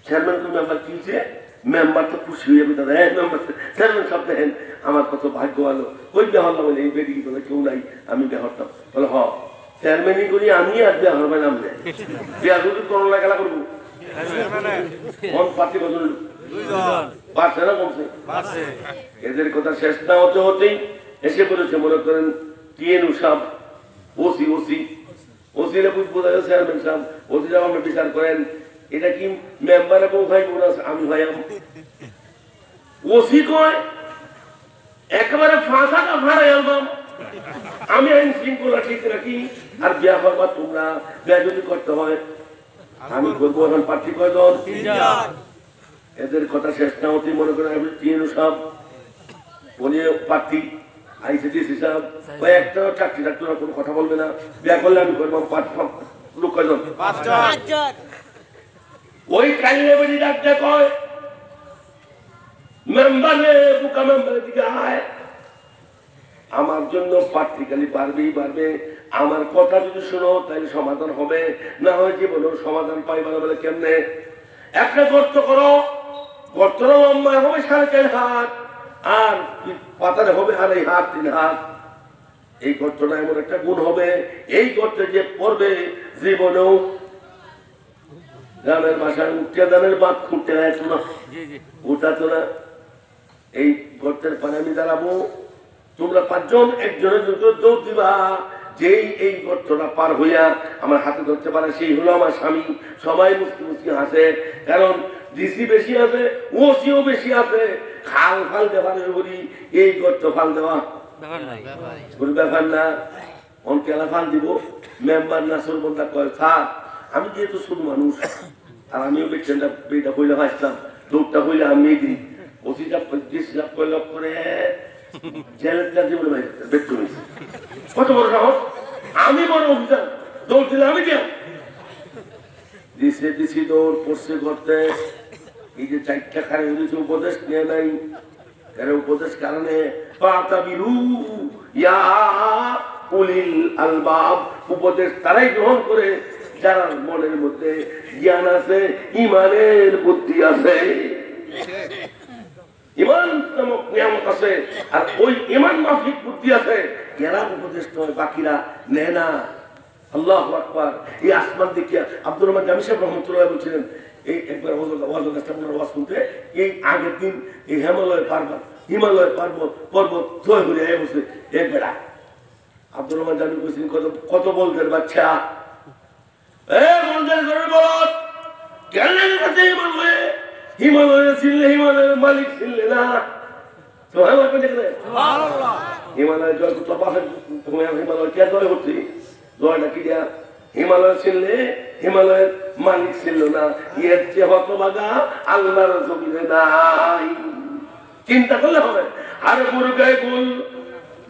চেয়ারম্যান মেম্বার কি হয়েছে? মেম্বার তো খুশি হয়ে যাবে, দাদা মেম্বার চেয়ারম্যান সব দেখেন আমার কত ভাগ্য ভালো, কই বেহরলাম বলে, এই বেটি বলে কেউ নাই, আমি বেহরতাম বলে, হ চেয়ারম্যানই করি আমি, আর বিয়া হরবে নাম নেই, বিয়া যদি করোনা খেলা করবো। পারছে না কমছে, এদের কথা শেষ না হতে হতেই এসে বলেছে, মনে করেন টিএনউ সাহেব, ওসি ওসি ওসিরা বোঝা গেছে চেয়ারম্যান সাহেব, ওসিরা আমরা বিচার করেন, এটা কি মেম্বার এবং ভাই বোন আছে, আমি ভাই ওসি কয় একেবারে ফাঁসাটা ভাড়াই আলবাম, আমি আইন শৃঙ্খলা ঠিক রাখি, আর বিয়া করবা তোমরা, বিয়া যদি করতে হয় আমি করবো। এখন প্রার্থী কয়জন? এদের কথা শেষ না হতে মনে করেন টিএনউ সাহেব বলে প্রার্থী, আইসিডিসি সাহেব একটা চাকরি ডাক্তার কোনো কথা বলবে না, বিয়া করলে আমি করবো। লোক কয়জন? ওই কালিয়ে বেরি ডাক্তার কয় মেম্বারে বুকা মেম্বারের দিকে আয়, আমার জন্য প্রার্থীকালি পারবেই পারবে, আমার কথা যদি শোনো তাহলে সমাধান হবে, না হয় জীবনেও সমাধান পাইবার বলে কেমনে? একটা গর্ত করো, গর্ত লম্বা হবে 4.5 হাত, আর পাতারে হবে আর এই হাত 3 হাত। এই গর্তটা এমন একটা গুণ হবে, এই গর্তে যে পড়বে জীবনেও গ্রামের ভাষায় উঠতে দানের বাদ খুঁটতে আসতো না, উঠাতো না। এই গর্তের পানে আমি দাঁড়াবো, তোমরা 5 জন একজনের জন্য দৌড় দিবা। যেই এই গর্তটা পার হইয়া আমার হাতে ধরতে পারে সেই হলো আমার স্বামী। সবাই মুসকি মুসকি হাসে, কারণ ডিসি বেশি আছে, ওসিও বেশি আছে। খাল ফাল দেওয়ার বলি, এই গর্ত ফাল দেওয়া কোনো ব্যাপার না। অনকেলা ফাল দিব, মেম্বার না সরবন্দা কয় স্যার আমি যেহেতু ছোট মানুষ আর আমিও বেটটা বইলে ভাসতাম, দৌড়টা বইলে আমি দিই। ওসিটা 25 লাখ করে জেলের জীবনে বেতন হয়েছে। কত বড় সাহস! আমি বড় অফিসার, দৌড় দিলে আমি কেন দিছি দৌড় পড়ছে করতে। এই যে 4টা খারে হয়েছে, উপদেশ নিয়ে নাই। এর উপদেশ কারণে উপদেশ তারাই গ্রহণ করে যারা মনের মধ্যে জ্ঞান আছে, ইমানের বুদ্ধি আছে, ইমান নামক নিয়ামত আছে, আর ওই ইমান মাফিক বুদ্ধি আছে। এরা উপদেশ নয়, বাকিরা নেয় না। আল্লাহু আকবার। এই আসমান দেখিয়া আব্দুর রহমান জামি সাহেব রহমতুল্লাহ বলছিলেন, এই একবার ওয়াজ শুনতে, এই আগের দিন এই হিমালয় পর্বত জয় করে বসে এক বেড়া। আব্দুর রহমান জামি বলছিলেন, কত বলতেন বাচ্চা, হিমালয় ছিললে হিমালয়ের মালিক ছিললে না। হিমালয় জয় হিমালয় কে জয় করছি, জয়টা কি দিয়া হিমালয় ছিললে হিমালয়ের মালিক ছিল না। এর যে হতভাগা আল্লাহর জমিনে নাই। চিন্তা করলে হবে। আরে গুরু গায়ে গুল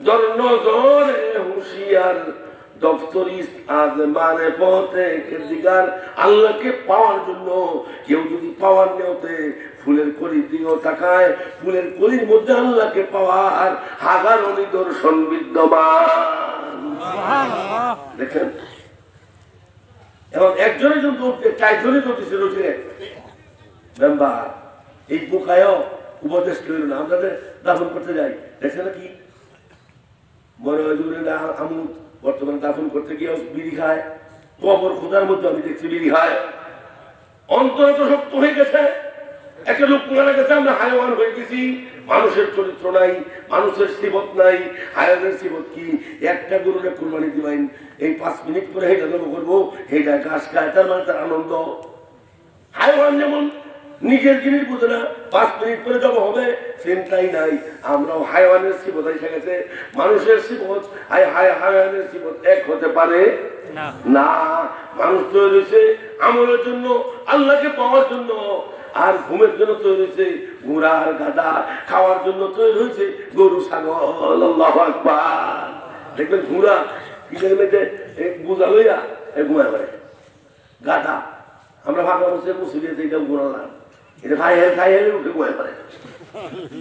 জর্ণ জরে হুঁশিয়ার দফতরি আজ মানে পথে দিগার। আল্লাহকে পাওয়ার জন্য কেউ যদি পাওয়ার নেওতে ফুলের কলি দিয়েও তাকায়, ফুলের কলির মধ্যে আল্লাহকে পাওয়ার হাজারো নিদর্শন বিদ্যমান। দেখেন, এবং একজনের জন্য 4জনই করতেছে রোজে মেম্বার। এই বোকায়ও উপদেশ করিল না। আমরা দাফন করতে যাই, দেখছে নাকি মনে হয় আমুদ বর্তমানে দাফন করতে গিয়ে বিড়ি খায়, কবর খোঁজার মধ্যে আমি দেখছি বিড়ি খায়। অন্তর তো শক্ত হয়ে গেছে। একটা লোক মারা গেছে, আমরা হায়ওয়ান হয়ে গেছি। মানুষের চরিত্র নাই, মানুষের সিবত নাই। হায়ওয়ানের সিবত কি? একটা গরুরে কুরবানি দিবেন, এই 5 মিনিট করে হেঁটে জমা করবো, হেঁটে ঘাস খায়, তার মানে তার আনন্দ। হায়ওয়ান যেমন নিজের জিনিস বুঝে না, 5 মিনিট করে জমা হবে, চিন্তাই নাই। আমরাও হায়ওয়ানের সিবত এসে গেছে। মানুষের সিবত হায়ওয়ানের সিবত এক হতে পারে না। মানুষ তৈরি হয়েছে আমলের জন্য, আল্লাহকে পাওয়ার জন্য। আর ঘুমের জন্য তৈরি হয়েছে ঘোড়া আর গাধা, খাওয়ার জন্য তৈরি হয়েছে গরু ছাগল। আল্লাহু আকবার। দেখবেন ঘোড়া কিসের মেয়েতে বোঝা লইয়া ঘুমায় পারে, গাধা আমরা ভাগা বসে মুসলিয়াতে এটা ঘোরালাম, এটা খাই হেলে উঠে ঘুমায় পারে।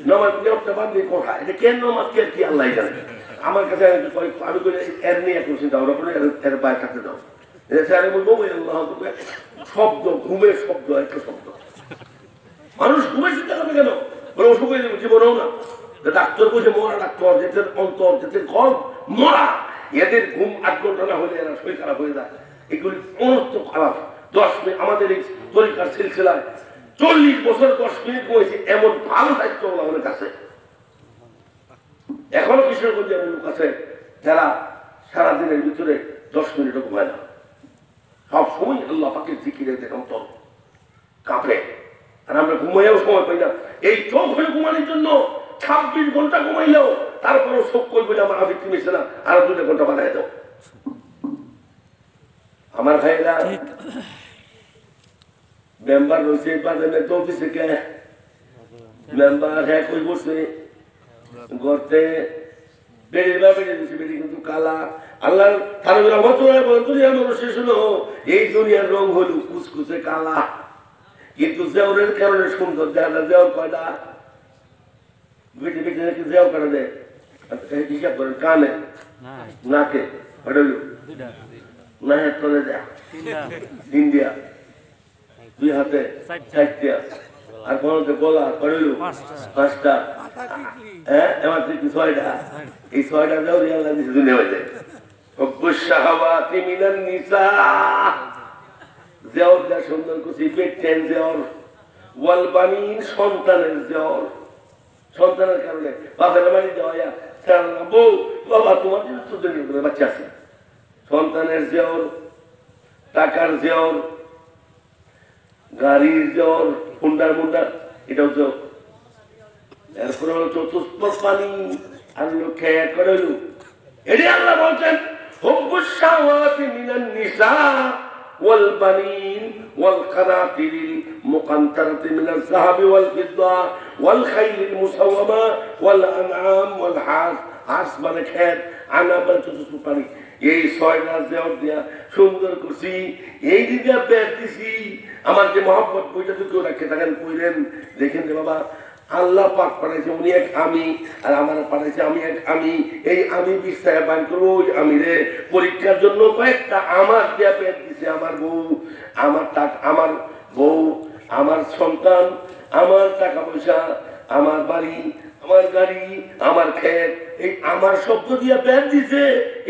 নমাজ বান্ধে কোথায় এটা কেন নমাজ কে কি আল্লাহ জানে। আমার কাছে আমি বলি এর নিয়ে এখন চিন্তা ভাবনা করে এর বাইরে থাকতে দাও। এটা বলবো শব্দ, ঘুমের শব্দ, একটা শব্দ। মানুষ ঘুমে চিন্তা করবে কেন? অসুখ হয়ে যাবে, জীবনেও না। ডাক্তার বলছে মরা ডাক্তার, যেতে অন্তর, যেতে কল মরা। এদের ঘুম 8 ঘন্টা না হলে এরা শরীর খারাপ হয়ে যায়। এগুলি অনর্থ খারাপ। 10 মিনিট আমাদের এই তরিকার সিলসিলায় 40 বছর 10 মিনিট ঘুমেছে, এমন ভালো দায়িত্ব আমাদের কাছে। এখনো কিশোরগঞ্জে এমন লোক আছে যারা সারাদিনের ভিতরে 10 মিনিটও ঘুমায় না। সব সময় আল্লাহ পাকের জিকিরে অন্তর কাঁপে। আর আমরা ঘুমাইও সময় পাই না। এই চোখ হয়ে ঘুমানোর জন্য 26 ঘন্টা ঘুমাইলেও তারপরেও চোখ করবে যে আমার আবেগ মিশে না, আরো 2 ঘন্টা বানায় দাও। আমার ভাইরা মেম্বার রয়েছে মেম্বার হ্যাঁ কই বসে গর্তে বেড়ে কিন্তু কালা। আল্লাহ মানুষের শুনো, এই দুনিয়ার রং হলো কুচকুচে কালা, কিন্তু জেওরের কারণে সুন্দর। দেখা জেওর কয়টা বেটে বেটে নাকি জেও কাটা দেয়, হিসাব করেন কানে নাকে না হাত তলে দেয়া 3 দিয়া, 2 হাতে 4 দিয়া, আর কোনতে গলা করিল পাঁচটা হ্যাঁ এবার থেকে ছয়টা এই ছয়টা দাও আল্লাহ দিছে দুনিয়া হইতে শাহাওয়াতি মিনান নিসা দেওর যা সুন্দর করছি পেটেন দেওর ওয়াল বানিন সন্তানের দেওর সন্তানের কারণে বাপের বাড়ি দেওয়া বউ বাবা তোমার জন্য চোদ্দ করে বাচ্চা আছে সন্তানের দেওর টাকার দেওর গাড়ির দেওর হুন্ডার মুন্ডার এটাও দেওর এরপরে হলো চতুষ্পদ পানি আনলো খেয়া করে এটি আল্লাহ বলছেন حب الشهوات من النساء والبنين والقناطر المقنطرة من الذهب والفضة والخيل المسومة والأنعام والحرث حرث মানে ক্ষেত আনাজ মানে ছোট পানি এই ছয়টা দেওয়ার দিয়া সুন্দর করছি এই দিকে বের দিছি আমার যে মহব্বত বইটা তো কেউ রাখে থাকেন কইলেন দেখেন রে বাবা আল্লাহ পাক পাঠাইছে উনি এক আমি আর আমার পাঠাইছে আমি এক আমি এই আমি বিশ্বাস বান করবো ওই আমি রে পরীক্ষার জন্য কয়েকটা আমার দেয়া পেট দিছে আমার বউ আমার টাকা আমার বউ আমার সন্তান আমার টাকা পয়সা আমার বাড়ি আমার গাড়ি আমার ক্ষেত এই আমার শব্দ দিয়া পেট দিছে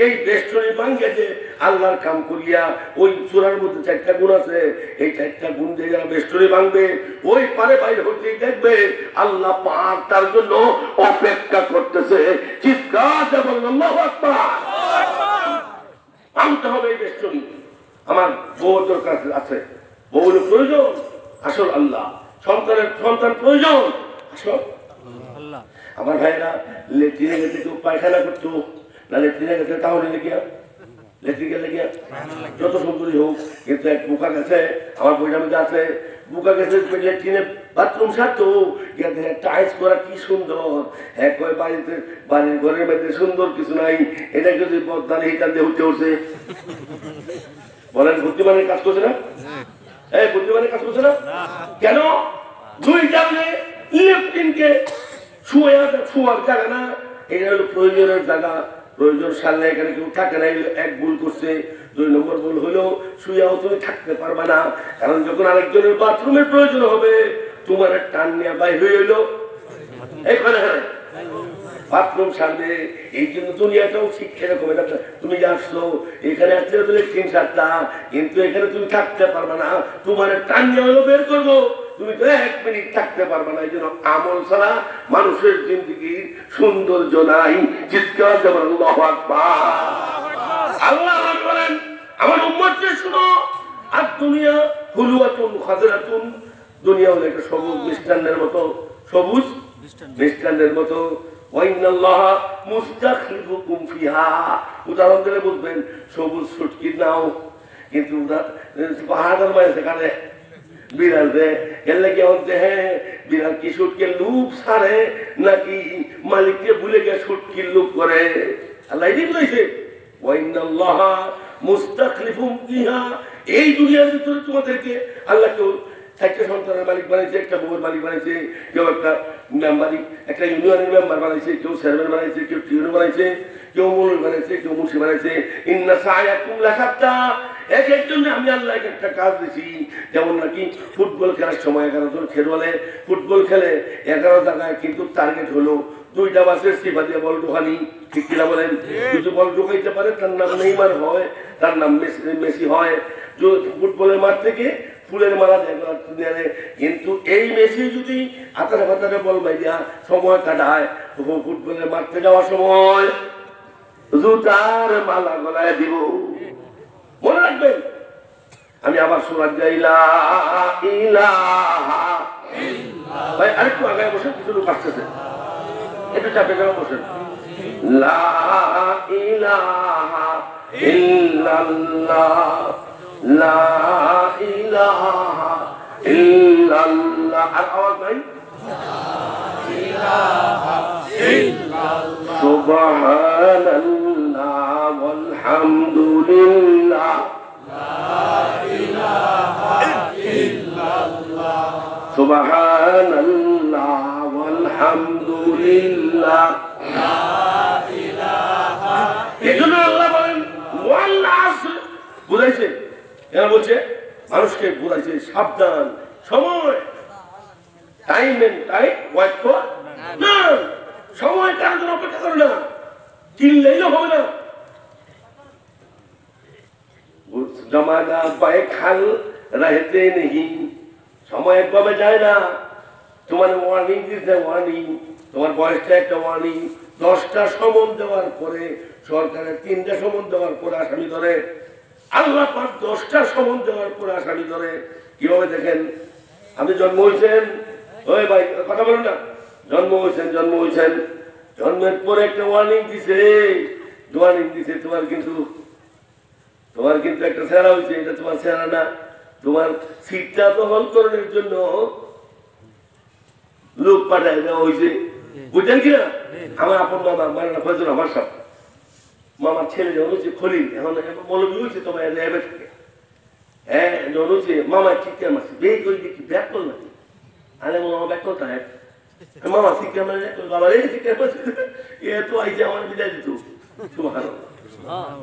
এই বেষ্টনী ভাঙ্গেছে আল্লাহর কাম করিয়া ওই চূড়ার মধ্যে চারটা গুণ আছে এই চারটা গুণ দিয়ে যারা বেষ্টনী ভাঙবে ওই পারে বাইরে হতেই দেখবে আল্লাহ পাক তার জন্য অপেক্ষা করতেছে চিৎকার দেবেন আল্লাহু আকবার আনতে হবে এই বেষ্টনী আমার বউ দরকার আছে বউর প্রয়োজন আসল আল্লাহ সন্তান প্রয়োজন আসল আল্লাহ আমার ভাইরা লেট্রিনে গেছে কেউ পায়খানা করতো না লেট্রিনে গেছে তাহলে লেগিয়া লেট্রিনে লেগিয়া যত সুন্দরী হোক কিন্তু এক বুকা গেছে আমার বইটার মধ্যে আছে বুকা গেছে লেট্রিনে বাথরুম সারতো টাইলস করা কি সুন্দর হ্যাঁ কয় বাড়িতে বাড়ির ঘরের মধ্যে সুন্দর কিছু নাই এটা যদি বদনালে হিটার দিয়ে উঠতে উঠছে বলেন বুদ্ধিমানের কাজ করছে না এই বুদ্ধিমানের কাজ করছে না কেন দুইটা লেফটিনকে শুয়ার জায়গা না এটা হলো প্রয়োজনের জায়গা প্রয়োজন সারলে এখানে কেউ থাকে না এক ভুল করছে 2 নম্বর ভুল হলো শুয়াও তুমি থাকতে পারবে না কারণ যখন আরেকজনের বাথরুমের প্রয়োজন হবে তোমার টান নিয়ে বাইর হয়ে এলো এখানে বাথরুম সারবে এই জন্য দুনিয়াটাও ঠিক এরকম তুমি যে আসছো এখানে আসলে তো লেট্রিন সারতা কিন্তু এখানে তুমি থাকতে পারবে না তোমার টান নিয়ে হলো বের করবো তুমি তো 1 মিনিট থাকতে পারবে না এই জন্য আমল ছাড়া মানুষের জিন্দগির সৌন্দর্য নাই চিৎকার দেবেন আল্লাহু আকবার আল্লাহ বলেন আমার উম্মতকে শুনো আর দুনিয়া হুলুয়াতুন খাদরাতুন দুনিয়া হলো একটা সবুজ মিষ্টান্নের মতো সবুজ মিষ্টান্নের মতো ওয়াইনাল্লাহ মুস্তাখলিফুকুম ফিহা উদাহরণ দিলে বুঝবেন সবুজ সুটকি নাও কিন্তু পাহাড়ের মাঝে কানে বিড়াল দে এলে কি হচ্ছে হ্যাঁ বিড়াল কি সুটকে লুপ ছাড়ে নাকি মালিককে ভুলে গিয়ে সুটকির লুপ করে আল্লাহ এটাই বলেছে ওয়াইনাল্লাহ মুস্তাখলিফুকুম ফিহা এই দুনিয়ার ভিতরে তোমাদেরকে আল্লাহ কেউ 4টা সন্তানের মালিক বানাইছে একটা বউয়ের মালিক বানাইছে কেউ একটা মেম্বারিক একটা ইউনিয়নের মেম্বার বানাইছে কেউ চেয়ারম্যান বানাইছে কেউ টিউনো বানাইছে কেউ মৌলভী বানাইছে কেউ মুন্সি বানাইছে ইন্না সায়াকুম লাশাত্তা এক একজন আমি আল্লাহ একটা কাজ দিছি যেমন নাকি ফুটবল খেলার সময় 11 জন খেলোয়াড়ে ফুটবল খেলে 11 জায়গায় কিন্তু টার্গেট হলো 2টা বাসের সিফা দিয়ে বল ঢোকানি ঠিক কিনা বলেন যদি বল ঢোকাইতে পারে তার নাম নেইমার হয় তার নাম মেসি হয় ফুটবলের মাঠ থেকে ফুলের মালা দেয় কিন্তু এই মেসি যদি আতারে ফাতারে বল মাইয়া সময় কাটায় ফুটবলের মাঠে যাওয়ার সময় জুতার মালা গলায় দিব মনে রাখবেন আমি আবার শোনার যাইলা ইলাহা ভাই আরেকটু আগায় বসে কিছু লোক আসতেছে একটু চাপে যাওয়া বসেন লা ইলাহা ইল্লাল্লাহ লা ইলাহা ইল্লাল্লাহ আর আওয়াজ নাই ইলাহা ইল্লাল্লাহ সুবহানাল্লাহ ওয়ালহামদুলিল্লাহ লা ইলাহা ইল্লাল্লাহ সুবহানাল্লাহ ওয়ালহামদুলিল্লাহ লা ইলাহা এজন্য আল্লাহ বলেন ওয়াল আসর বুঝাইছে এরা বলছে মানুষকে বুঝাইছে সাবধান সময় time and time wait for না, সময় কারোর জন্য অপেক্ষা করে না, চিনলেই হবে না। জমানা পায়ে খাল রাহতে নেই, সময় একভাবে যায় না। তোমার ওয়ার্নিং দিতে ওয়ার্নিং, তোমার বয়সটা একটা ওয়ার্নিং। 10টা সমন দেওয়ার পরে সরকারের 3টা সমন দেওয়ার পরে আসামি ধরে, আল্লাহ পাক 10টা সমন দেওয়ার পরে আসামি ধরে। কিভাবে দেখেন, আপনি জন্ম হয়েছেন, ওই ভাই কথা বলুন না, জন্ম হয়েছেন জন্মের পরে একটা ওয়ার্নিং দিছে, তোমার কিন্তু একটা চেহারা হয়েছে, এটা তোমার চেহারা না। তোমার সিটটা দখল করার জন্য লোক পাঠায় দেওয়া হয়েছে, বুঝলেন কিনা? আমার আপন মামা মারানা ফজল আমার সব মামার ছেলে যখন হচ্ছে খলিল, এখন মৌলবী হয়েছে, তোমার এবে থাকে। হ্যাঁ যখন হচ্ছে মামার চিৎকার মারছে, বে করে দেখি ব্যাক করল নাকি, আরে মামা ব্যাক করতে হয়, মামা চিৎকার মারে বাবা রে চিৎকার মারছে, এ তো আইছে আমার বিদায় দিত।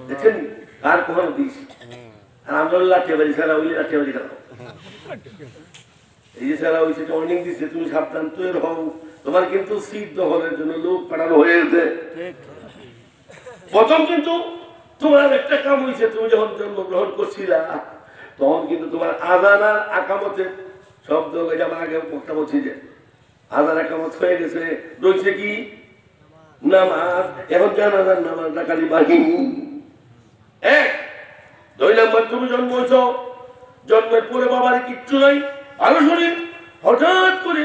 দেখছেন আর কখনো দিস, আর আমরা লাঠি বাড়ি ছাড়া হইলে লাঠি বাড়ি খেলাম। এই যে ছাড়া হয়েছে অনেক দিচ্ছে, তুমি সাবধান তৈরি হও, তোমার কিন্তু সিট দখলের জন্য লোক পাঠানো হয়ে গেছে। প্রথম কিন্তু তোমার একটা কাম হয়েছে, তুমি যখন জন্মগ্রহণ করছিলা তখন কিন্তু তোমার আযান আর আকামতের শব্দ, আমার আগে বক্তা বলছি যে আযান আকামত হয়ে গেছে, রয়েছে কি নামাজ। এখন জানাজার নামাজ ডাকালি বাকি এক। 2 নম্বর, তুমি জন্ম হয়েছ, জন্মের পরে বাবার কিচ্ছু নাই, ভালো শরীর, হঠাৎ করে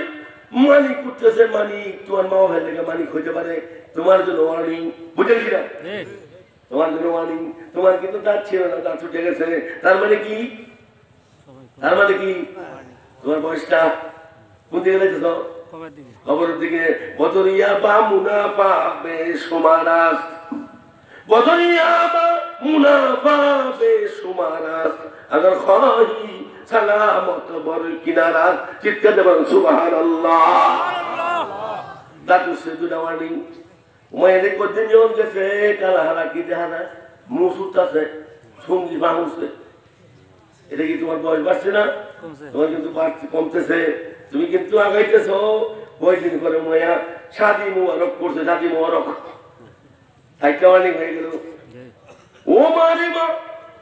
মানিক করতেছে, মানিক তোমার মা ভাই থেকে মানিক হইতে পারে, তোমার জন্য ওয়ার্নিং, বুঝলেন কিনা? তোমার জন্য ওয়ার্নিং। তোমার কিন্তু দাঁত ছিল না, দাঁত উঠে গেছে, তার মানে কি তোমার বয়সটা কোন দিকে লাগতেছ? খবরের দিকে। বদরিয়া বা মুনাফা বেশুমারাত, বদরিয়া বা মুনাফা বেশুমারাত, আগার খাহি সালামত বড় কিনারা, চিৎকার দেবেন সুবহানাল্লাহ। দাঁত উঠছে, 2টা ওয়ার্নিং। মায়ের কদিন যখন গেছে কালাহারা কি দেহারা মুসুত আছে, সঙ্গী বাহুছে, এটা কি তোমার বয়স বাড়ছে না? তোমার কিন্তু বাড়ছে, কমতেছে, তুমি কিন্তু আগাইতেছ। কয়দিন পরে মায়া শাদি মুবারক করছে, শাদি মুবারক, একটা ওয়ার্নিং হয়ে গেল। ও মারে মা,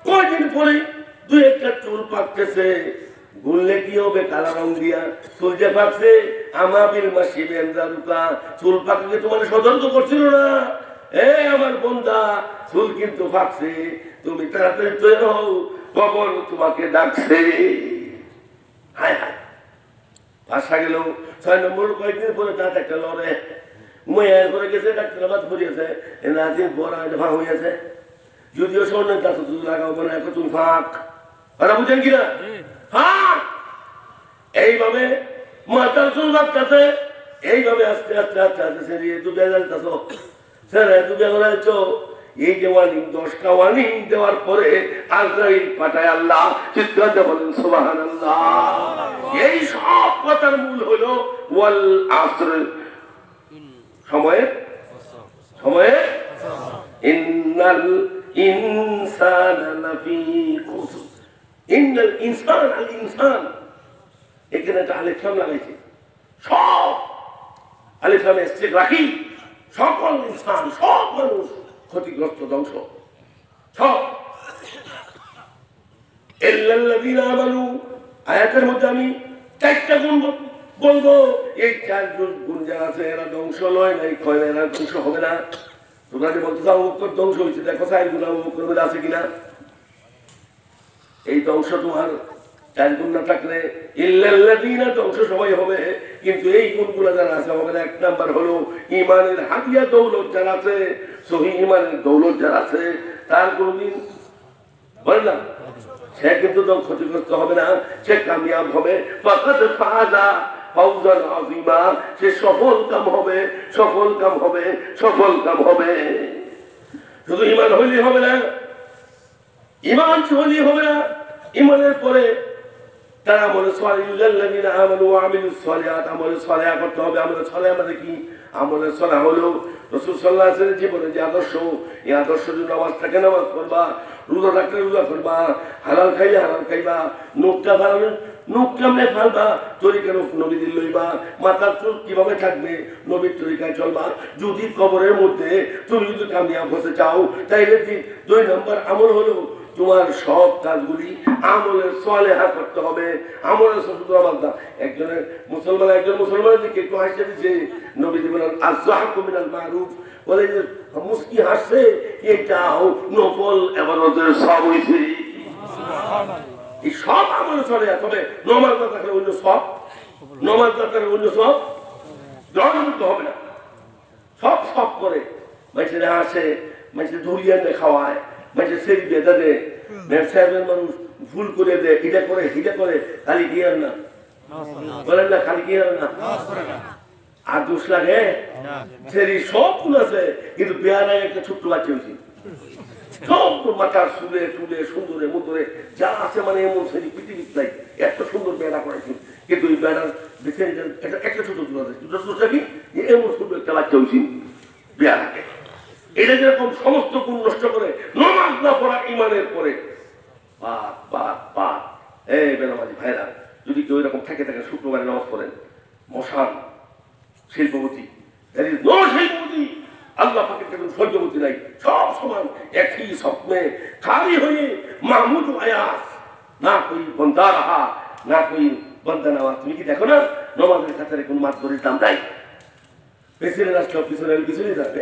কয়দিন পরে 2-1টা চুল পাকতেছে, গুললে কি হবে? কালা রং দিয়া চুল যে পাকছে, আমাবিল মাসি বেন্দারুকা, চুল পাকলে তোমার সতর্ক করছিল না? আমার বন্ধা, চুল কিন্তু পাকছে, তুমি তাড়াতাড়ি তৈরি হও, কবর তোমাকে ডাকছে। হায় হায়, ভাষা গেল। 6 নম্বর, কয়েকদিন পরে দাঁত একটা লড়ে, মেয়ের করে গেছে, ডাক্তার বাদ পড়িয়েছে, রাতে বড় ভাঙ হয়েছে, যদিও স্বর্ণের দাঁত তুমি লাগাবো না, এখন তুমি ফাঁক, কথা বুঝেন কিনা? ফাঁক। এইভাবে মাথার চুল বাঁকতেছে, এইভাবে আস্তে আস্তে আস্তে আস্তে সেরিয়ে ডুবে যাচ্ছ, সেরে ডুবে যাচ্ছ। এই যে ওয়ার্নিং, 10টা ওয়ার্নিং দেওয়ার পরে আজরাইল পাঠায় আল্লাহ, চিৎকার দিয়ে বলেন সুবহানাল্লাহ। এই সব কথার মূল হলো ওয়াল আসর, সময়ে ইন্নাল ইনসানা লাফি খুসর, ইন্নাল ইনসান, আল ইনসান, এখানে একটা আলিফ লাম লাগাইছে, সব আলিফ লাম স্ট্রিক রাখি, সকল ইনসান, সব মানুষ ক্ষতিগ্রস্ত, ধ্বংস সব। ইল্লাল্লাযীনা আমানু, আয়াতের মধ্যে আমি 4টা গুণ বলবো, এই 4 গুণ যারা আছে এরা ধ্বংস নয়, নাই ক্ষয় না, এরা ধ্বংস হবে না। তোমরা যে বলতে চাও অবকর ধ্বংস হয়েছে, দেখো 4 গুণ অবকর মধ্যে আছে কিনা। এই ধ্বংস তোমার 4 গুণ না থাকলে ইল্লাল্লাযীনা, ধ্বংস সবাই হবে, কিন্তু এই গুণগুলো যারা আছে হবে না। 1 নাম্বার হলো ইমানের হাদিয়া দৌলত যারা আছে, সহি ইমানের দৌলত যারা আছে, তার কোনদিন বলে না, সে কিন্তু ক্ষতিগ্রস্ত হবে না, সে কামিয়াব হবে। ফাকাদ ফাযা ফাওজান আযীমা, সে সফল কাম হবে। শুধু ইমান হইলেই হবে না, ইমানের পরে তারা আমলে সালিহাল্লাযীনা আমানু ওয়া আমিলুস সালিহাত, আমলে সালিহা করতে হবে। আমলে সালিহা মানে কি? আমলে সালিহা হলো রাসূল সাল্লাল্লাহু আলাইহি ওয়াসাল্লামের জীবনে যে আদর্শ, এই আদর্শ যদি নামাজ থাকে নামাজ পড়বা, রোজা থাকলে রোজা করবা, হালাল খাইলে হালাল খাইবা, নোটটা ভালো নুক কেমনে ফালবা, তরিকা নবী দিল লইবা, মাথার চুল কিভাবে থাকবে, নবীর তরিকায় চলবা। যদি কবরের মধ্যে তুমি যদি কামিয়াব হতে চাও, তাইলে 2 নম্বর আমল হলো তোমার সব কাজগুলি আমলের সালেহা করতে হবে। আমলের শুধু আমলটা একজন মুসলমানের দিকে একটু হাসিয়ে দিচ্ছে, নবী বলেন আযহাকু মিনাল মারুফ, বলে যে মুস্কি হাসছে এটাও নফল ইবাদতের সব হইছে। এই সব আমলে চলে, তবে নমাজ না থাকলে অন্য সব, নমাজ না থাকলে অন্য সব গ্রহণযোগ্য হবে না। সব সব করে মানুষের হাসে, মানুষের ধরিয়ে খাওয়ায়, মানুষের সেই বেদা দে, সাহেবের মানুষ ভুল করে দেয়, এটা করে হিটা করে, খালি কি আর না বলেন না, খালি কি আর না আর দোষ লাগে সেরি সব ফুল আছে, কিন্তু বেয়ার একটা ছোট্ট বাচ্চা হয়েছে, সব মাথার চুলে টুলে সুন্দরে মুদরে যা আছে, মানে এমন সেরি পৃথিবীর নাই এত সুন্দর বেড়া করেছি, কিন্তু এই বেড়ার একটা ছোট চুল আছে, দুটো কি এমন সুন্দর একটা বাচ্চা হয়েছি বেয়ারাকে। এটা যেরকম সমস্ত গুণ নষ্ট করে নামাজ না পড়া ইমানের পরে পাপ পাপ পাপ। এই বেনামাজি ভাইরা, যদি কেউ এরকম থাকে শুক্রবারে নামাজ পড়েন, মশান শিল্পপতি, শিল্পপতি আল্লাহ পাকের কোনো সহ্যপতি নাই, সব সমান একই স্বপ্নে খালি হয়ে মাহমুদ আয়াস না কই বন্দা রাহা না কই বন্দা নেওয়া। তুমি কি দেখো না নমাজের কাতারে কোন মাতবরির দাম নাই, পেছনে আসলেও পিছনে যাবে,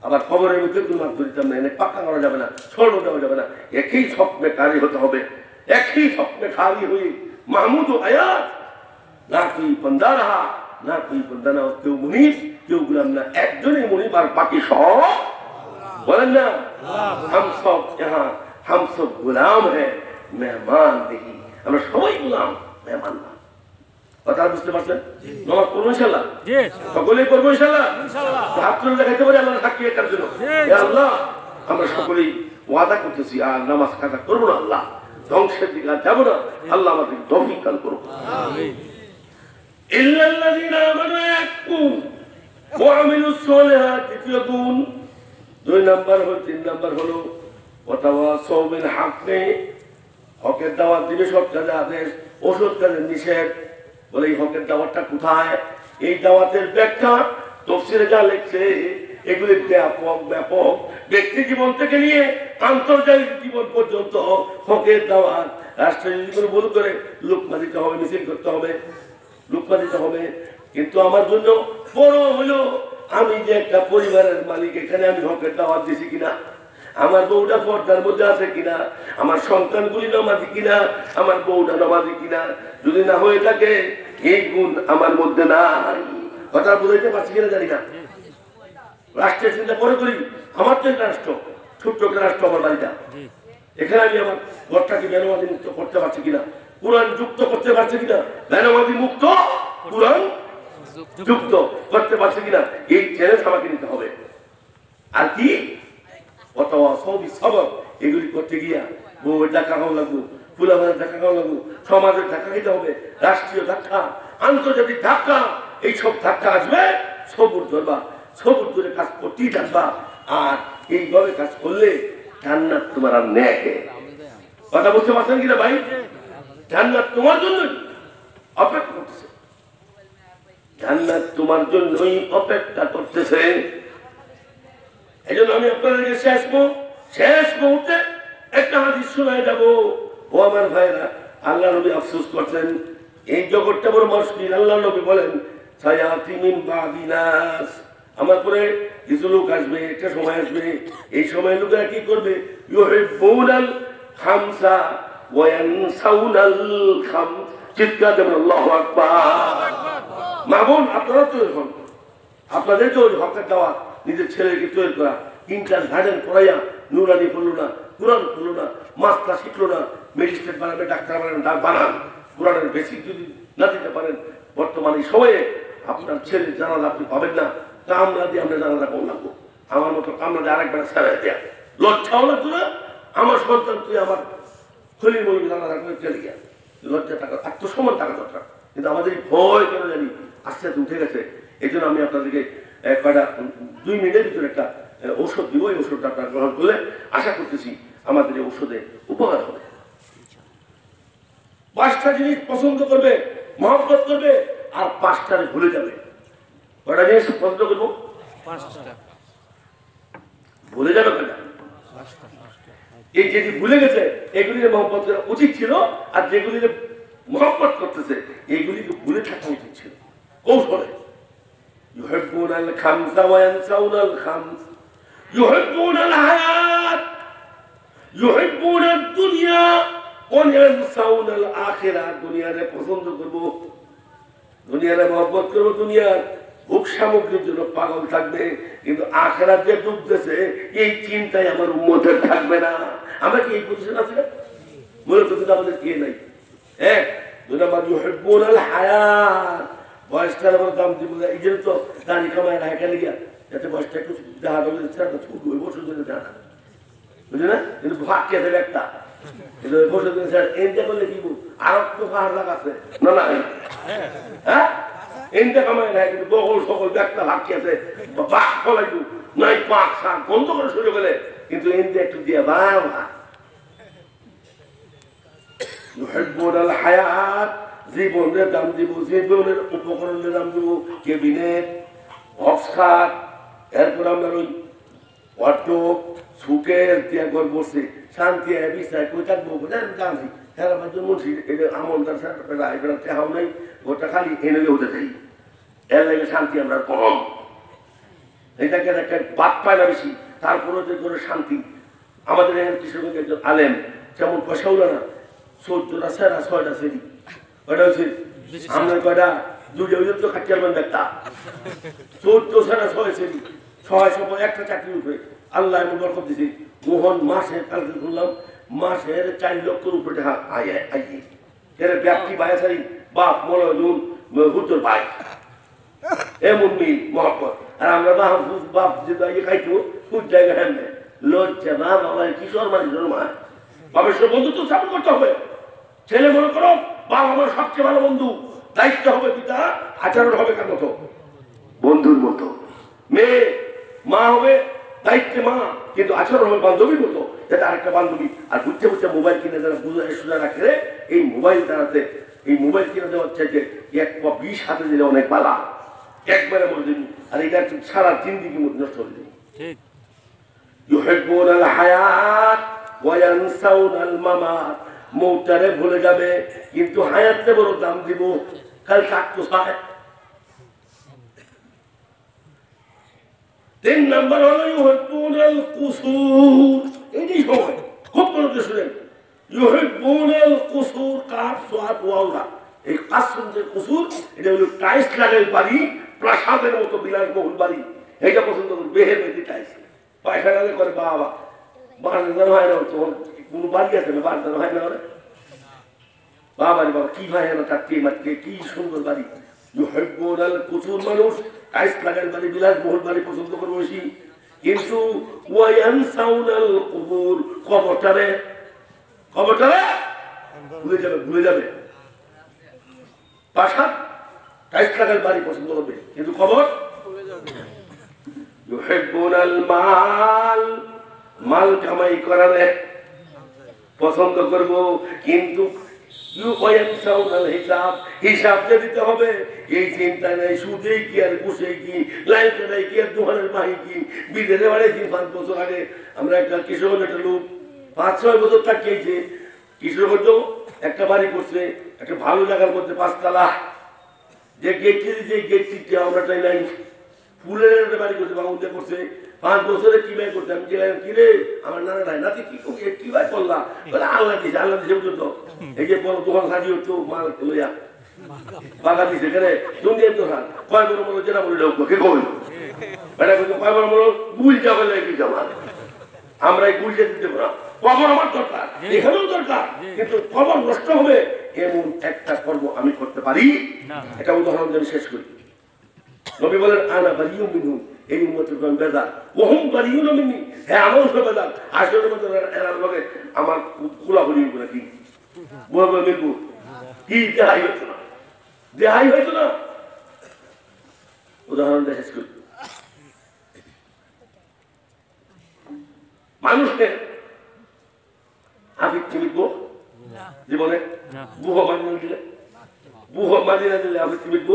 আবার খবরের মধ্যে কোন মাতবরির দাম নাই, পাক্কা করা যাবে না, স্বর্ণ দেওয়া যাবে না, একই স্বপ্নে খালি হতে হবে, একই স্বপ্নে খালি হয়ে মাহমুদ আয়াস না কই বন্দা রাহা না কই বন্দা নেওয়া। কেউ মুনিব কেউ গুলাম না, একজনই মুনিব আর বাকি সব বলেন না হাম সব ইহাঁ হাম সব গুলাম হ্যাঁ মেহমান দেখি, আমরা সবাই গুলাম মেহমান না। কথা বুঝতে পারছেন? নামাজ পড়বো ইনশাআল্লাহ, সকলেই পড়বো ইনশাআল্লাহ, হাত তুলে দেখাইতে পারি আল্লাহ সাক্ষী এটার জন্য। আল্লাহ আমরা সকলেই ওয়াদা করতেছি আর নামাজ কাজা করবো না, আল্লাহ ধ্বংসের দিকে আর যাবো না, আল্লাহ আমাদের তৌফিক দান করুন। ইল্লাল্লাযীনা আমানু ইয়াকুন ওয়া আমিলুস সালিহাত, দ্বিতীয় গুণ। 2 নাম্বার হলো 3 নাম্বার হলো ওয়াতাওয়াসাউ বিল হাক্কি, হকের দাওয়াত দিবে, সৎ কাজে আদেশ, অসৎ কাজে নিষেধ। বলে এই হকের দাওয়াতটা কোথায়? এই দাওয়াতের ব্যাখ্যা তাফসীরে যা লিখছে এগুলি ব্যাপক ব্যাপক, ব্যক্তি জীবন থেকে নিয়ে আন্তর্জাতিক জীবন পর্যন্ত হকের দাওয়াত। রাষ্ট্রের জীবনে ভুল করে লোকমা দিতে হবে, মিছিল করতে হবে, লোকমা দিতে হবে। কিন্তু আমার জন্য বড় হলো আমি যে একটা পরিবারের মালিক, এখানে আমি হকের দাওয়াত দিছি কিনা, আমার বউটা পর্দার মধ্যে আছে কিনা, আমার সন্তানগুলি নামাজি কিনা, আমার বউটা নামাজি কিনা। যদি না হয়ে থাকে এই গুণ আমার মধ্যে নাই। কথা বুঝাইতে পারছি কিনা জানি না। রাষ্ট্রের চিন্তা করে করি, আমার তো একটা রাষ্ট্র, ছোট্ট একটা রাষ্ট্র আমার বাড়িটা, এখানে আমি আমার ঘরটাকে বেনামাজি মুক্ত করতে পারছি কিনা, কোরআন যুক্ত করতে পারছি কিনা, বেনামাজি মুক্ত কোরআন যুক্ত করতে পারছি কিনা, এই চ্যালেঞ্জ আমাকে নিতে হবে। আর কি এগুলি করতে গিয়া বউয়ের ধাক্কা খাওয়া লাগবো, ফুলাভারের ধাক্কা খাওয়া লাগবো, সমাজের ধাক্কা খেতে হবে, রাষ্ট্রীয় ধাক্কা, আন্তর্জাতিক ধাক্কা, এইসব ধাক্কা আসবে। সবুর ধরবা, সবুর ধরে কাজ করতেই থাকবা, আর এইভাবে কাজ করলে জান্নাত তোমার আর নেয়। কথা বুঝতে পারছেন কিনা ভাই? জান্নাত তোমার জন্যই অপেক্ষা করতেছে, জান্নাত তোমার জন্যই অপেক্ষা করতেছে। এই জন্য আমি আপনাদেরকে শেষ মুহূর্তে একটা হাদিস শোনায় যাবো। ও আমার ভাইরা, আল্লাহ নবী আফসোস করছেন এই জগৎটা বড় মুশকিল। আল্লাহ নবী বলেন সায়াতি মিন বাদি নাস, আমার পরে কিছু লোক আসবে, একটা সময় আসবে, এই সময় লোকেরা কি করবে? ইউহিব্বুনাল খামসা ওয়া ইয়ানসাউনাল খামস। চিৎকার দেবেন আল্লাহু আকবার। মা বোন আপনারা তৈরি হন, আপনাদেরকে ওই হকের দেওয়া, নিজের ছেলেকে তৈরি করা, ইন্টার গার্ডেন পড়াইয়া নুরানি করলো না, কোরআন করলো না, মাস্টার শিখলো না, ম্যাজিস্ট্রেট বানাবে, ডাক্তার বানাবেন, বানান। কোরআনের বেসিক যদি না দিতে পারেন, বর্তমানে সময়ে আপনার ছেলে জানালা আপনি পাবেন না। কামরা দিয়ে আমরা জানালা কম লাগবো, আমার মতো কামরা দিয়ে আরেকবার ছেড়ে দেয়া লজ্জাও লাগতো না। আমার সন্তান তুই আমার খলির মলিকে জানালা করে চলে গিয়া, লজ্জা টাকা আত্মসম্মান টাকা দরকার, কিন্তু আমাদের ভয় কেন জানি আস্তে আস্তে উঠে গেছে। এই জন্য আমি আপনাদেরকে কয়টা 2 মিনিটের ভিতরে একটা ঔষধ দিব, এই ওষুধটা আপনারা গ্রহণ করলে আশা করতেছি আমাদের এই ঔষধে উপকার হবে। 5টা জিনিস পছন্দ করবে, মহব্বত করবে, আর 5টারে ভুলে যাবে। কয়টা জিনিস পছন্দ করবো? 5টা। ভুলে যাবে কেনা? এই যেটি ভুলে গেছে এগুলির মহব্বত করা উচিত ছিল, আর যেগুলি মহব্বত করতেছে এইগুলিকে ভুলে থাকা উচিত ছিল কৌশলে। يحبون الخمس وينسون الخمس يحبون الحياة يحبون الدنيا وينسون الآخرة। দুনিয়ারে পছন্দ করব, দুনিয়ারে মহব্বত করব, দুনিয়ার ভোগ সামগ্রীর জন্য পাগল থাকবে, কিন্তু আখিরাত যে ডুবতেছে এই চিন্তায় আমার উম্মতের থাকবে না। আমরা কি এই পজিশন আছে না? মূলত কিন্তু আমাদের কে নাই। এক, 2 নম্বর ইউহিব্বুন আল হায়াত, বয়সটার আমার দাম দিব। এই জন্য তো দাঁড়ি কামায় না এখানে গিয়া যাতে বয়সটা একটু দেখা গেল ছুট ওই বছর ধরে দেখা বুঝলি না, কিন্তু ভাগ কে দেবে একটা কিন্তু ওই বছর ধরে স্যার এনটা করলে কি আর তো পাহাড় লাগাচ্ছে না না হ্যাঁ এনটা কামায় না, কিন্তু বগল সকল একটা ভাগ কে আছে বাঘ ফলাই নাই পাক শাক বন্ধ করে শুরু করে, কিন্তু এনটা একটু দিয়ে বাবা يحبون الحياة, জীবনের দাম দিব, জীবনের উপকরণের দাম দিব, কেবিনেট, বক্সখাট, এরপর আমরা ওই অটো সুকের দিয়ে ঘর বসে শান্তি বিছায় কই থাকবো জানছি হ্যাঁ মুন্সি আমলদার হাও নেই ওটা খালি এনে উঠে যাই, এর লাগে শান্তি আমরা কম। এটাকে একটা বাদ পায় না বেশি, তারপরে যে করে শান্তি। আমাদের এখানে কৃষকের একজন আলেম যেমন পয়সা উলো না 14টা সেরা 6টা সেরি, ওটা হচ্ছে আমরা কয়টা 2টা ওই তো খাটিয়ার মানে একটা 14 সেরা 6 সেরি 600 একটা চাকরি উঠবে। আল্লাহ এমন বরকত দিছে, মোহন মাসে কালকে শুনলাম মাসের 4 লক্ষের উপরে আইয়ে এর ব্যক্তি বায়াসারি বাপ মনোজুন হুজুর ভাই এমন মিল মহব্বত। আর আমরা বাপ যে খাইতো খুব জায়গা হ্যাঁ লজ্জা না বাবা কিশোর মানে মা বাবার সব বন্ধুত্ব স্থাপন করতে হবে। ছেলে মনে করো বাবা আমার সবচেয়ে ভালো বন্ধু, দায়িত্ব হবে পিতা, আচরণ হবে কার মতো বন্ধুর মতো। মেয়ে মা হবে দায়িত্বে মা, কিন্তু আচরণ হবে বান্ধবীর মতো, যাতে আরেকটা বান্ধবী। আর বুঝতে বুঝতে মোবাইল কিনে যারা বুঝে সোজা রাখে এই মোবাইল দাঁড়াতে এই মোবাইল কিনে দেওয়া হচ্ছে যে 1 হাতে দিলে অনেক পালা একবারে বলে দিবি, আর এটা সারা জিন্দিগির মধ্যে নষ্ট হয়ে যাবে। ঠিক ইউহিব্বুন আল হায়াত ওয়া ইয়ানসাউনা আল মামাত, মৌতটারে ভুলে যাবে কিন্তু হায়াতকে বড় দাম দিব। কাল কাটতো চায়। 3 নম্বর হলো ইউহিব্বুন আল কুসুর, এই সময় খুব মনে করে শুনেন। ইউহিব্বুন আল কুসুর, কাফ সাদ ওয়াওলা, এই কাসুর কুসুর এটা হলো টাইলস লাগাই বাড়ি, প্রাসাদের মতো বিলাসবহুল বাড়ি, এইটা পছন্দ করে বেহেবেতি টাইলস পয়সা লাগে করে বাবা বাড়ি হয় না, তোমার কোনো বাড়ি আছে না বাড়ি হয় না বাবারে বাবা কি ভাই না তার মারতে কি সুন্দর বাড়ি। ইউহিব্বুন আল কুসুর, মানুষ টাইলস লাগাই বাড়ি বিলাসবহুল বাড়ি পছন্দ করে বেশি, কিন্তু ওয়া ইয়ানসাউনা আল কুবুর, কবরটারে ভুলে যাবে। প্রাসাদ টাইলস লাগাই বাড়ি পছন্দ করবে কিন্তু কবর ভুলে যাবে। ইউহিব্বুন আল মাল, মাল কামাই করারে পছন্দ করব, কিন্তু হিসাব যে দিতে হবে এই চিন্তা নেই। সুদে কি আর বসে কি লাইফে নাই কি আর দোকানের বাহি কি বিদেশে বাড়িয়েছি 5 বছর আগে। আমরা একটা কিশোর একটা লোক 5-6 বছর থাকিয়েছে, কিশোর একটা বাড়ি করছে একটা ভালো জায়গার মধ্যে 5 তলা, যে গেটটি দিচ্ছে গেটটি আমরা চাই নাই, ফুলের একটা বাড়ি করছে বাবুতে করছে 5 বছরে কি ভাই করছে। আমি কি রে আমার নানা ভাই নাতি কি ভাই করলাম, আল্লাহ দিছে পর্যন্ত এই যে বড় দোকান সাজিয়ে উঠতো মাল লইয়া বাগা দিছে কেন দুনিয়ার দোকান কয় বড় বড় যেটা বলে লোক কে কই এটা কিন্তু কয় বড় বড় গুল যাবে কি যাবা, আমরা এই গুল যেতে দেবো না। কবর আমার দরকার, এখানেও দরকার, কিন্তু কবর নষ্ট হবে এমন একটা কর্ম আমি করতে পারি না। এটা উদাহরণ আমি শেষ করি। নবী বলেন আনা বারিউম মিনহুম, এই উম্মতের কোন বেজার ওহুম বারিউন মিন্নি, হ্যাঁ আমার উপরে বেজার। আসলে মতো এরার লগে আমার খোলাখুলি করে কি বলবো মিলবো কি দেহাই হইতো না, দেহাই হইতো না। উদাহরণটা শেষ করি। মানুষকে আবেগ লিখবো জীবনে বুহ মাদিনা দিলে বুহ মাদিনা দিলে আবৃত্তি মিটবো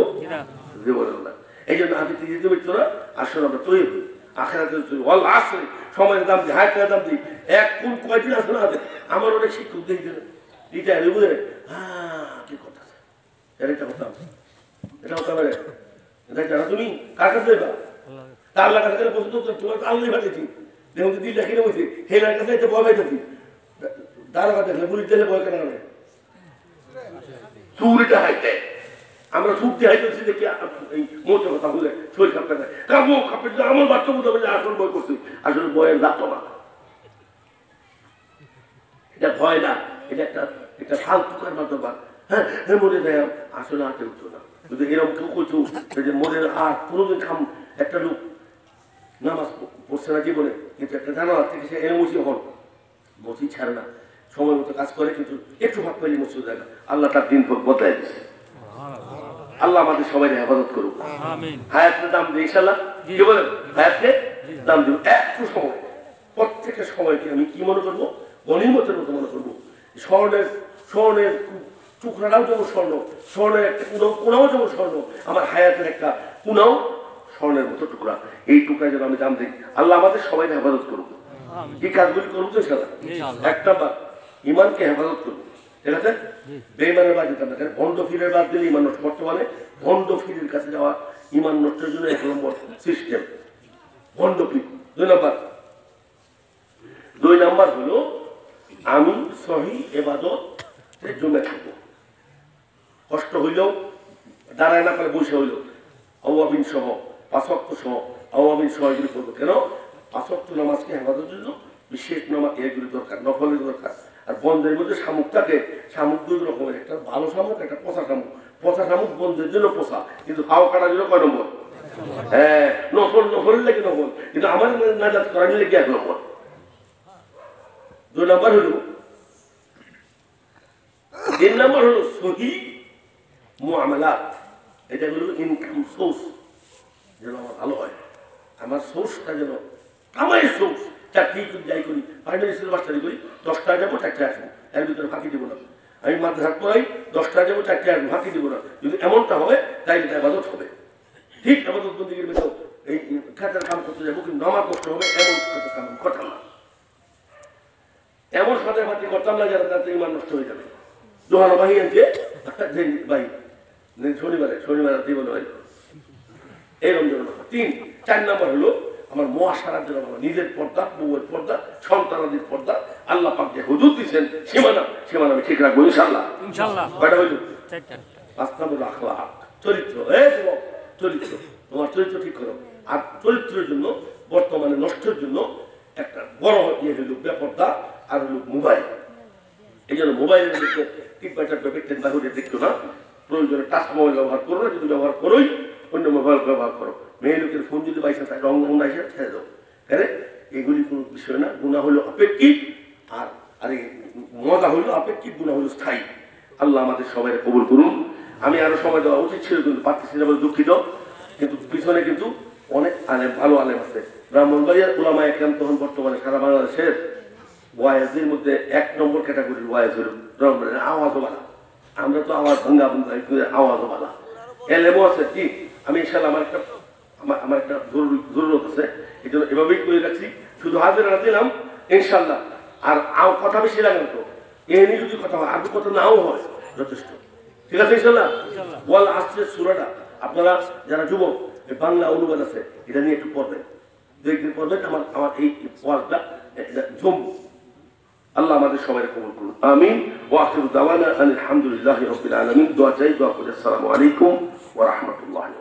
জীবনের না। এই জন্য আবৃত্তি দিতে মিটতো না। আসলে আমরা তৈরি হই আখেরাতে ওয়াল আসরে সময়ের দাম দিই, হায়াতের দাম দিই। এক কোন কয়দিন আসলে আছে আমার অনেক শিক্ষক দিয়ে দিলেন এটা বুঝে কি কথা এটা কথা এটা হতে পারে জানো তুমি কার কাছে দেবা তার আল্লাহ কাছে গেলে পছন্দ তোমার আল্লাহ ভাবছি দেখুন দিল দেখি না বলছি হেলার কাছে এটা ভয় পাইতেছি দাঁড়া দেখলে পুলিশ দিলে ভয় কেন নেই চুরিটা হাইতে আমরা চুরতে হাইতেছি দেখি এই মোটে কথা বলে শরীর খাপটা দেয় কামো খাপে আমার বাচ্চা বুঝতে পারলে আসল ভয় করছি আসলে ভয়ের লাগতো না এটা ভয় না এটা একটা ফালতুকার মাধ্যমে হ্যাঁ মরে যায় আসলে আটে উঠতো না কিন্তু এরকম কেউ করছো যে মরে আর কোনোদিন একটা লোক নামাজ পড়ছে না জীবনে কিন্তু একটা জানালা থেকে সে এর মসজিদ হল মসজিদ ছাড়ে না সময় মতো কাজ করে কিন্তু একটু ভাগ পাইলে মসজিদ জায়গা আল্লাহ তার দিন বদলাই দিচ্ছে আল্লাহ আমাদের সবাই হেফাজত করুক হায়াতের দাম দিয়ে ইনশাল্লাহ কি বলেন হায়াতকে দাম দিব একটু সময় প্রত্যেকের সময়কে আমি কি মনে করবো গণিমতের মতো মনে করবো স্বর্ণের টুকরাটাও যেমন স্বর্ণের একটা কোনাও যেমন স্বর্ণ আমার হায়াতের একটা কোনাও স্বর্ণের মতো টুকরা এই টুকরায় যেন আমি দাম দিই আল্লাহ আমাদের সবাই হেফাজত করুক এই কাজগুলি করবো তো সারা একটা বার ইমানকে হেফাজত করবো ঠিক আছে বেঈমানের বাদ দিতাম না কারণ ভণ্ড ফিরের বাদ দিলে ইমান নষ্ট বর্তমানে ভণ্ড ফিরের কাছে যাওয়া ইমান নষ্টের জন্য 1 নম্বর সিস্টেম ভণ্ড ফির 2 নাম্বার হলো আমি সহি ইবাদত জমে থাকবো কষ্ট হইলেও দাঁড়ায় না পারে বসে হইলেও আওয়াবিন সহ 5 ওয়াক্ত সহ আওয়াবিন সহ এগুলি করবো কেন 5 ওয়াক্ত নামাজকে হেফাজতের জন্য বিশেষ নামাজ এগুলি দরকার নফলের দরকার আর বন্ধের মধ্যে শামুকটাকে শামুক 2 রকমের একটা ভালো শামুক একটা পচা শামুক বন্ধের জন্য পোষা কিন্তু হাওয়া কাটার জন্য 1 নম্বর হ্যাঁ নফল লেগে নফল কিন্তু আমার নাজাত করার লেগে 1 নম্বর 2 নম্বর হলো 3 নম্বর হলো সহি মুআমালাত এটা হলো ইনকাম সোর্স যেন আমার ভালো হয় আমার সোর্সটা যেন কামাই সোর্স চাকরি করি যাই করি প্রাইমারি স্কুল মাস্টারি করি 10টায় যাবো 4টায় আসবো এর ভিতরে ফাঁকি দিব না আমি মাদ্রাসা পড়াই 10টায় যাবো 4টায় আসবো ফাঁকি দিব না যদি এমনটা হবে তাইলে ইবাদত হবে ঠিক ইবাদত বন্দেগীর ভিতর এই খাতার কাম করতে যাবো কিন্তু আমার কষ্ট হবে এমন কাম কথা না এমন সাথে ফাঁকি করতাম না যারা তাতে ইমান নষ্ট হয়ে যাবে দোহানো ভাই আনছে ভাই শনিবারে জীবন হয় এরকম জন্য 4 নম্বর হলো আমার মুআশারার জন্য নিজের পর্দা বউয়ের পর্দা সন্তানাদের পর্দা আল্লাহ পাক যে হুদুদ দিয়েছেন সীমানা আমি ঠিক রাখবো ইনশাআল্লাহ কয়টা হইল 5 নম্বর আখলাক চরিত্র চরিত্র তোমার চরিত্র ঠিক করো আর চরিত্রের জন্য বর্তমানে নষ্টের জন্য একটা বড় ইয়ে হইল বেপর্দা আর হইল মোবাইল এই জন্য মোবাইলের মধ্যে টিপা পেটেন বাহুরে দেখতো না প্রয়োজনে টাচ মোবাইল ব্যবহার করো না যদি ব্যবহার করোই অন্য মোবাইল ব্যবহার করো মেয়ে লোকের ফোন যদি বাইসা থাকে রং আইসা ছেড়ে দাও হ্যাঁ এগুলি কোনো বিষয় না গুণা হলো আপেক্ষিক আর মজা হইলো আপেক্ষিক গুণা হলো স্থায়ী আল্লাহ আমাদের সবাই কবুল করুন আমি আরো সময় দেওয়া উচিত ছিল কিন্তু পাচ্ছি না বলে দুঃখিত কিন্তু পিছনে কিন্তু অনেক আলেম ভালো আলেম আছে ব্রাহ্মণবাড়িয়ার উলামা একরাম তখন বর্তমানে সারা বাংলাদেশের ওয়াইজের মধ্যে 1 নম্বর ক্যাটাগরির ওয়াইজ হলো আওয়াজও বালা আমরা তো আওয়াজ ভাঙ্গা আওয়াজও বালা এলেমও আছে কি আমি ইনশাল্লাহ আমার একটা জরুরত আছে এই জন্য এভাবেই করে রাখছি শুধু হাজির দিলাম ইনশাল্লাহ আর কথা বেশি লাগে না তো এমনি যদি কথা হয় আর কথা নাও হয় যথেষ্ট ঠিক আছে ইনশাল্লাহ বল আসছে সূরাটা আপনারা যারা যুবক বাংলা অনুবাদ আছে এটা নিয়ে একটু পড়বেন 2 দিন পড়বেন আমার এই ওয়াজটা জমবো আল্লাহ আমাদের সবাই কবুল করুন আমিন ওয়া আখিরু দাওয়ানা আলহামদুলিল্লাহি রাব্বিল আলামিন দোয়া চাই দোয়া করে আসসালামু আলাইকুম ওয়া রাহমাতুল্লাহি